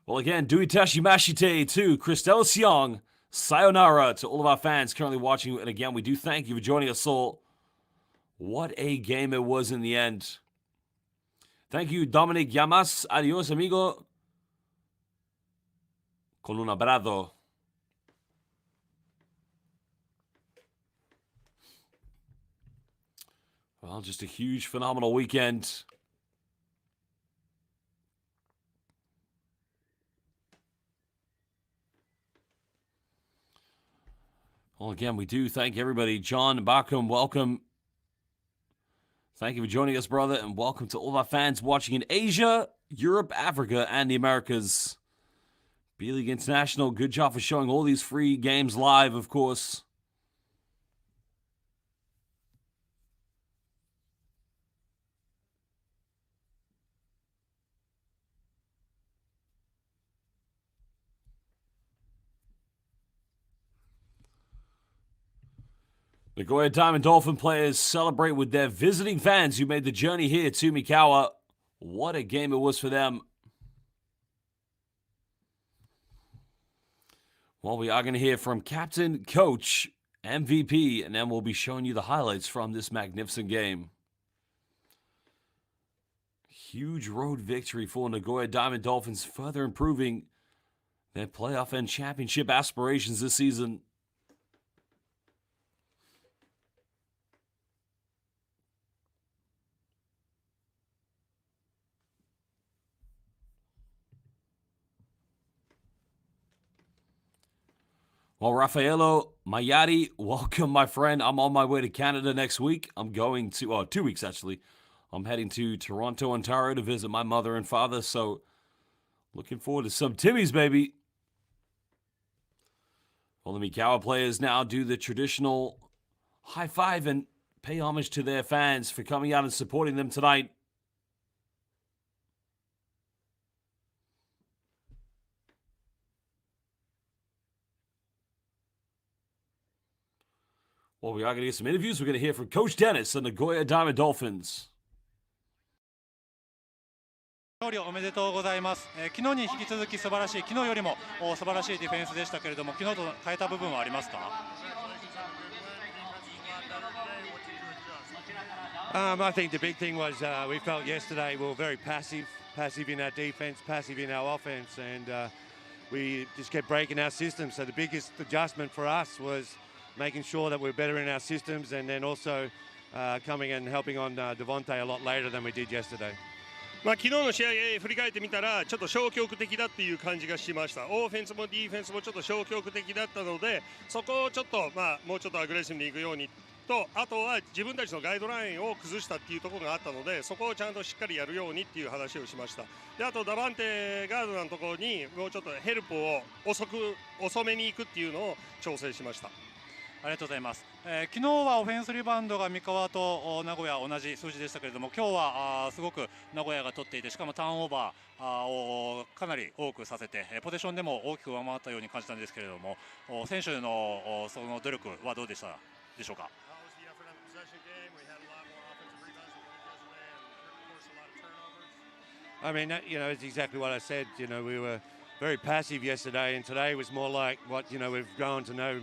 Well, again, Duitashi Mashite to Christelle Siong. Sayonara to all of our fans currently watching. And again, we do thank you for joining us all. What a game it was in the end. Thank you, Dominic Llamas. Adios, amigo. Con un abrazo. Well, just a huge, phenomenal weekend. Well, again, we do thank everybody. John Bakum, welcome. Thank you for joining us, brother, and welcome to all of our fans watching in Asia, Europe, Africa, and the Americas. B-League International, good job for showing all these free games live, of course. Nagoya Diamond Dolphin players celebrate with their visiting fans who made the journey here to Mikawa. What a game it was for them. Well, we are going to hear from captain, coach, MVP, and then we'll be showing you the highlights from this magnificent game. Huge road victory for Nagoya Diamond Dolphins, further improving their playoff and championship aspirations this season. Well, Raffaello Mayari, welcome, my friend. I'm on my way to Canada next week. I'm going to, 2 weeks actually. I'm heading to Toronto, Ontario to visit my mother and father, so looking forward to some Timmy's, baby. Well, the Mikawa players now do the traditional high five and pay homage to their fans for coming out and supporting them tonight. Well, we are going to get some interviews. We're going to hear from Coach Dennis and the Nagoya Diamond Dolphins. 勝利おめでとうございます。昨日に引き続き素晴らしい、昨日よりも素晴らしいディフェンスでしたけれども、昨日と変えた部分はありますか？I think the big thing was we felt yesterday we were very passive in our defense, passive in our offense, and we just kept breaking our systems. So the biggest adjustment for us was making sure that we're better in our systems, and then also coming and helping on Devontae a lot later than we did yesterday. 昨日の試合振り返ってみたらちょっと消極的だっていう感じがしました。オフェンスもディフェンスもちょっと消極的だったので、そこをちょっともうちょっとアグレッシブにいくようにと、あとは自分たちのガイドラインを崩したっていうところがあったので、そこをちゃんとしっかりやるようにっていう話をしました。で、あとダバンテガードナのところにもうちょっとヘルプを遅めに行くっていうのを調整しました。ありがとうございます。昨日はオフェンスリバウンドが三河と名古屋同じ数字でしたけれども、今日はすごく名古屋が取っていて、しかもターンオーバーをかなり多くさせて、ポゼッションでも大きく上回ったように感じたんですけれども、選手のその努力はどうでしたでしょうか。I mean, it's exactly what I said. We were very passive yesterday, and today was more like what we've grown to know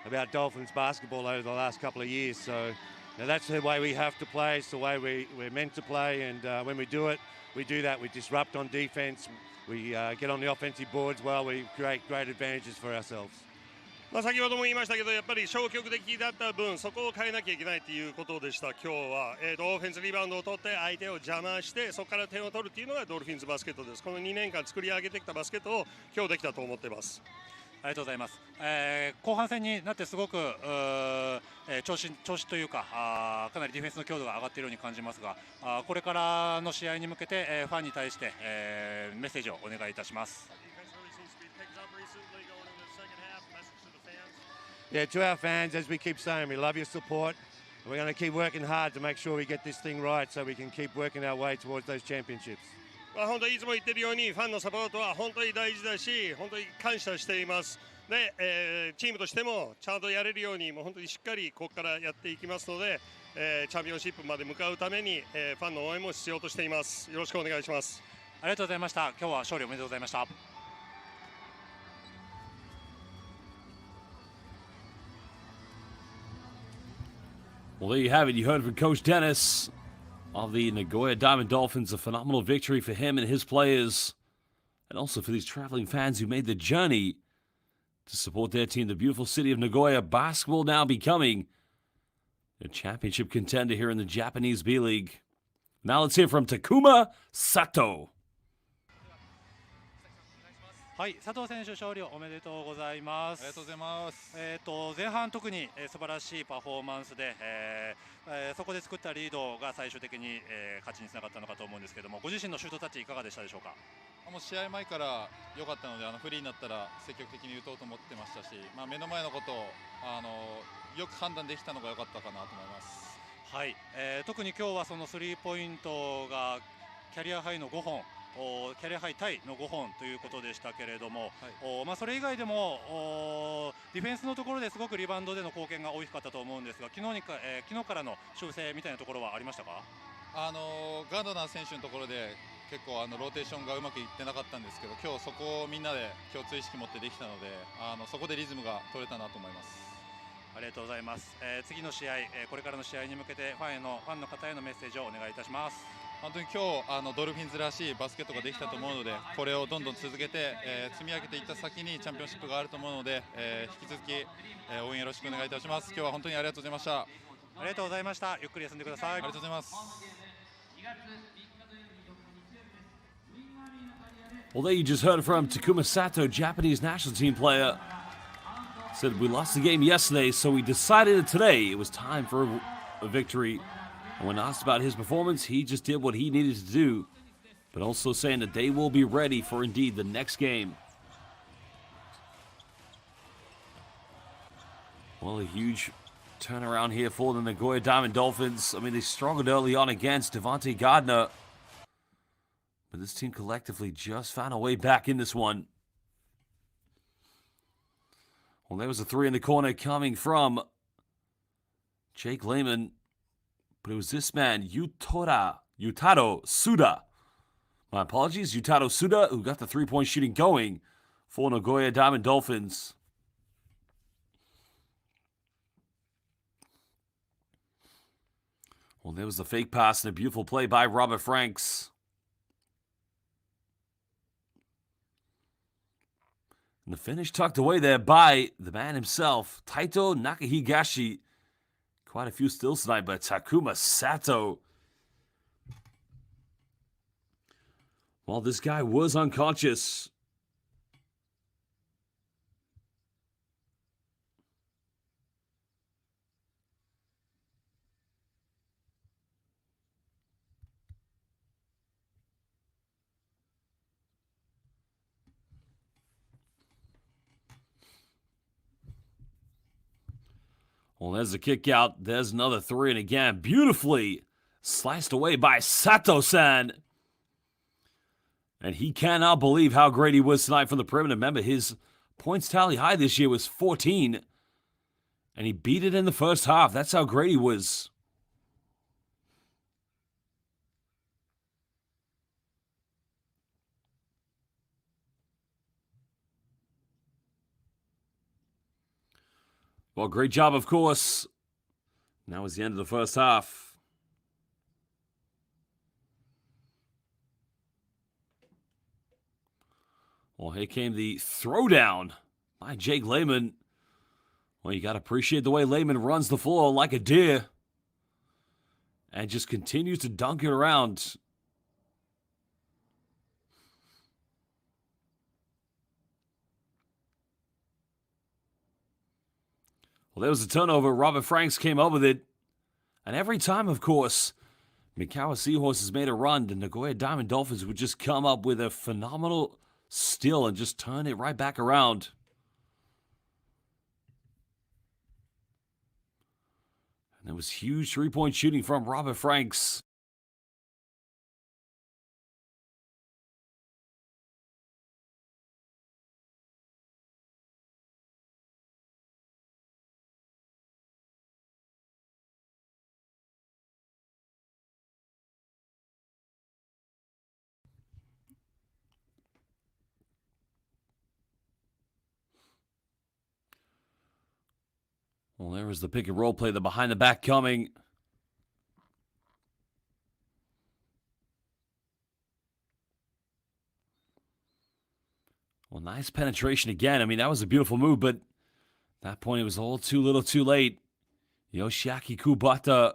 about Dolphins basketball over the last couple of years. So that's the way we have to play. It's the way we're meant to play, and when we do it, we do that. We disrupt on defense. We get on the offensive boards well. We create great advantages for ourselves. 先ほども言いましたけど、やっぱり消極的だった分、そこを変えなきゃいけないということでした。今日は、オフェンスリバウンドを取って相手を邪魔して、そこから点を取るというのがドルフィンズバスケットです。この2年間作り上げてきたバスケットを今日できたと思っています。ありがとうございます。後半戦になってすごく調子というかかなりディフェンスの強度が上がっているように感じますが、これからの試合に向けて、ファンに対して、メッセージをお願いいたします。Yeah, to our fans, as we keep saying, we love your support. We're going to keep working hard to make sure we get this thing right, so we can keep working our way towards those championships. 本当にいつも言ってるようにファンのサポートは本当に大事だし、本当に感謝しています。で、チームとしてもちゃんとやれるようにもう本当にしっかりここからやっていきますので、チャンピオンシップまで向かうために、ファンの応援も必要としています。よろしくお願いします。ありがとうございました。今日は勝利おめでとうございました。Well, there you have it. You heard from Coach Dennis of the Nagoya Diamond Dolphins. A phenomenal victory for him and his players, and also for these traveling fans who made the journey to support their team. The beautiful city of Nagoya, basketball now becoming a championship contender here in the Japanese B.LEAGUE. Now let's hear from Takuma Sato. はい、佐藤選手勝利おめでとうございます。ありがとうございます。前半特に素晴らしいパフォーマンスで、そこで作ったリードが最終的に、勝ちにつながったのかと思うんですけども、ご自身のシュートタッチいかがでしたでしょうか。もう試合前から良かったので、フリーになったら積極的に打とうと思ってましたし、目の前のことをよく判断できたのが良かったかなと思います。はい、特に今日はそのスリーポイントがキャリアハイの5本。キャリアハイタイの5本ということでしたけれども、はい、それ以外でもディフェンスのところですごくリバウンドでの貢献が大きかったと思うんですが、昨日からの修正みたいなところはありましたか？ガードナー選手のところで結構ローテーションがうまくいってなかったんですけど、今日そこをみんなで共通意識持ってできたので、そこでリズムが取れたなと思います。ありがとうございます。次の試合、これからの試合に向けてファンの方へのメッセージをお願いいたします。本当に今日ドルフィンズらしいバスケットができたと思うので、これをどんどん続けて、積み上げていった先にチャンピオンシップがあると思うので、引き続き、応援よろしくお願いいたします。今日は本当にありがとうございました。ありがとうございました。ゆっくり休んでください。ありがとうございます。Well, there you just heard from Takuma Sato, Japanese national team player. Said, we lost the game yesterday, so we decided that today it was time for a victory. And when asked about his performance, he just did what he needed to do, but also saying that they will be ready for indeed the next game. Well, a huge turnaround here for the Nagoya Diamond Dolphins. I mean, they struggled early on against Devontae Gardner, but this team collectively just found a way back in this one. Well, there was a three in the corner coming from Jake Lehman, but it was this man, Yutaro Suda. My apologies, Yutaro Suda, who got the three-point shooting going for Nagoya Diamond Dolphins. Well, there was the fake pass and a beautiful play by Robert Franks. And the finish tucked away there by the man himself, Taito Nakahigashi. Quite a few steals tonight by Takuma Sato. Well, this guy was unconscious. Well, there's a kick out. There's another three. And again, beautifully sliced away by Sato-san. And he cannot believe how great he was tonight from the perimeter. Remember, his points tally high this year was 14. And he beat it in the first half. That's how great he was. Well, great job, of course. Now is the end of the first half. Well, here came the throwdown by Jake Lehman. Well, you got to appreciate the way Lehman runs the floor like a deer and just continues to dunk it around. Well, there was a turnover. Robert Franks came up with it. And every time, of course, Mikawa Seahorses made a run, the Nagoya Diamond Dolphins would just come up with a phenomenal steal and just turn it right back around. And there was huge three-point shooting from Robert Franks. Well, there was the pick and roll play, the behind the back coming. Well, nice penetration again. I mean, that was a beautiful move, but at that point it was a little too late. Yoshiaki Kubata.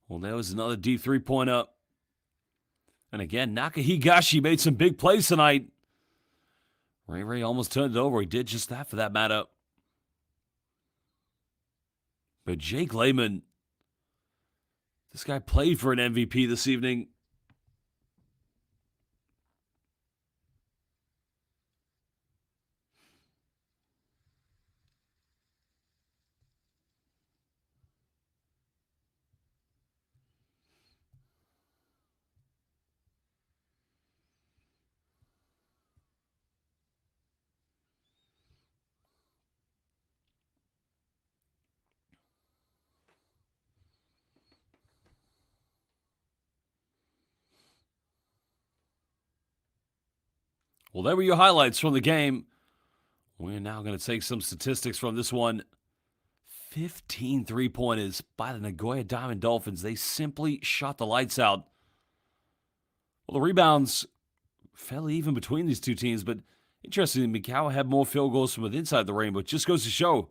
Well, there was another deep three-pointer. And again, Nakahigashi made some big plays tonight. Ray almost turned it over. He did just that for that matter. But Jake Lehman, this guy played for an MVP this evening. Well, there were your highlights from the game. We're now going to take some statistics from this one. 15 3-pointers by the Nagoya Diamond Dolphins. They simply shot the lights out. Well, the rebounds fairly even between these two teams, but interestingly, Mikawa had more field goals from within inside the ring, but just goes to show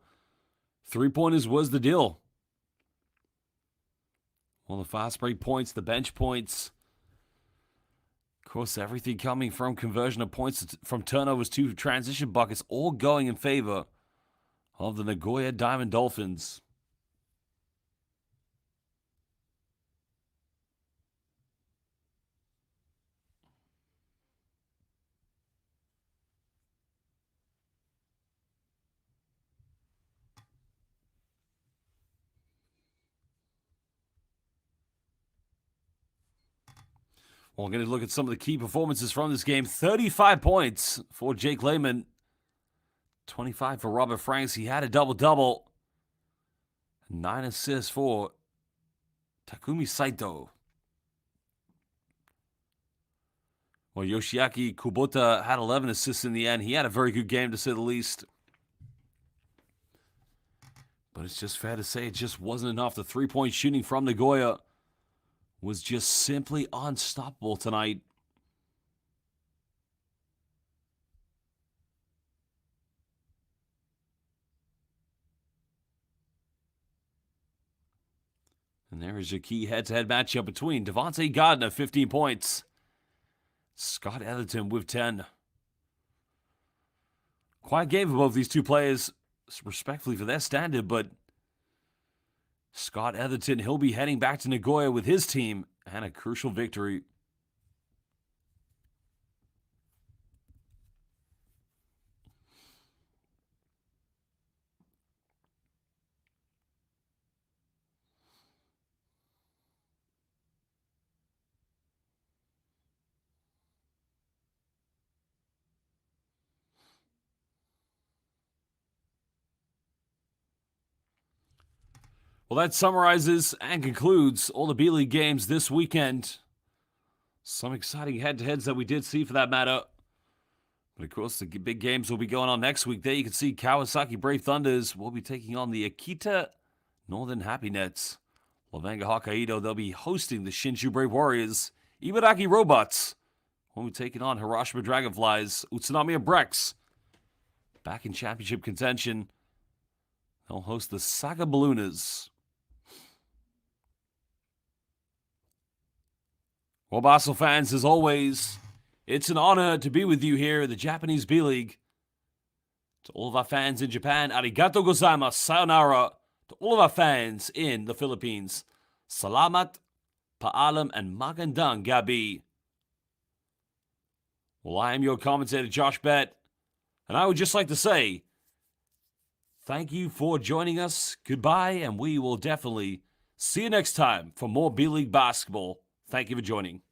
3-pointers was the deal. Well, the fast break points, the bench points. Of course, everything coming from conversion of points from turnovers to transition buckets, all going in favor of the Nagoya Diamond Dolphins. Well, we're going to look at some of the key performances from this game. 35 points for Jake Lehman. 25 for Robert Franks. He had a double-double. 9 assists for Takumi Saito. Well, Yoshiaki Kubota had 11 assists in the end. He had a very good game, to say the least. But it's just fair to say it just wasn't enough. The three-point shooting from Nagoya was just simply unstoppable tonight. And there is your key head-to-head matchup between Devontae Gardner, 15 points. Scott Etherton with 10. Quiet game for both these two players, respectfully for their standard, but Scott Etherton, he'll be heading back to Nagoya with his team and a crucial victory. Well, that summarizes and concludes all the B-League games this weekend. Some exciting head-to-heads that we did see for that matter. But of course, the big games will be going on next week. There you can see Kawasaki Brave Thunders will be taking on the Akita Northern Happy Nets. Levenga Hokkaido, they'll be hosting the Shinshu Brave Warriors. Ibaraki Robots will be taking on Hiroshima Dragonflies. Utsunami Brex back in championship contention. They'll host the Saga Ballooners. Well, Basel fans, as always, it's an honor to be with you here at the Japanese B-League. To all of our fans in Japan, arigato gozaimasu, sayonara. To all of our fans in the Philippines, salamat, paalam, and magandang gabi. Well, I am your commentator, Josh Bett, and I would just like to say, thank you for joining us. Goodbye, and we will definitely see you next time for more B-League basketball. Thank you for joining.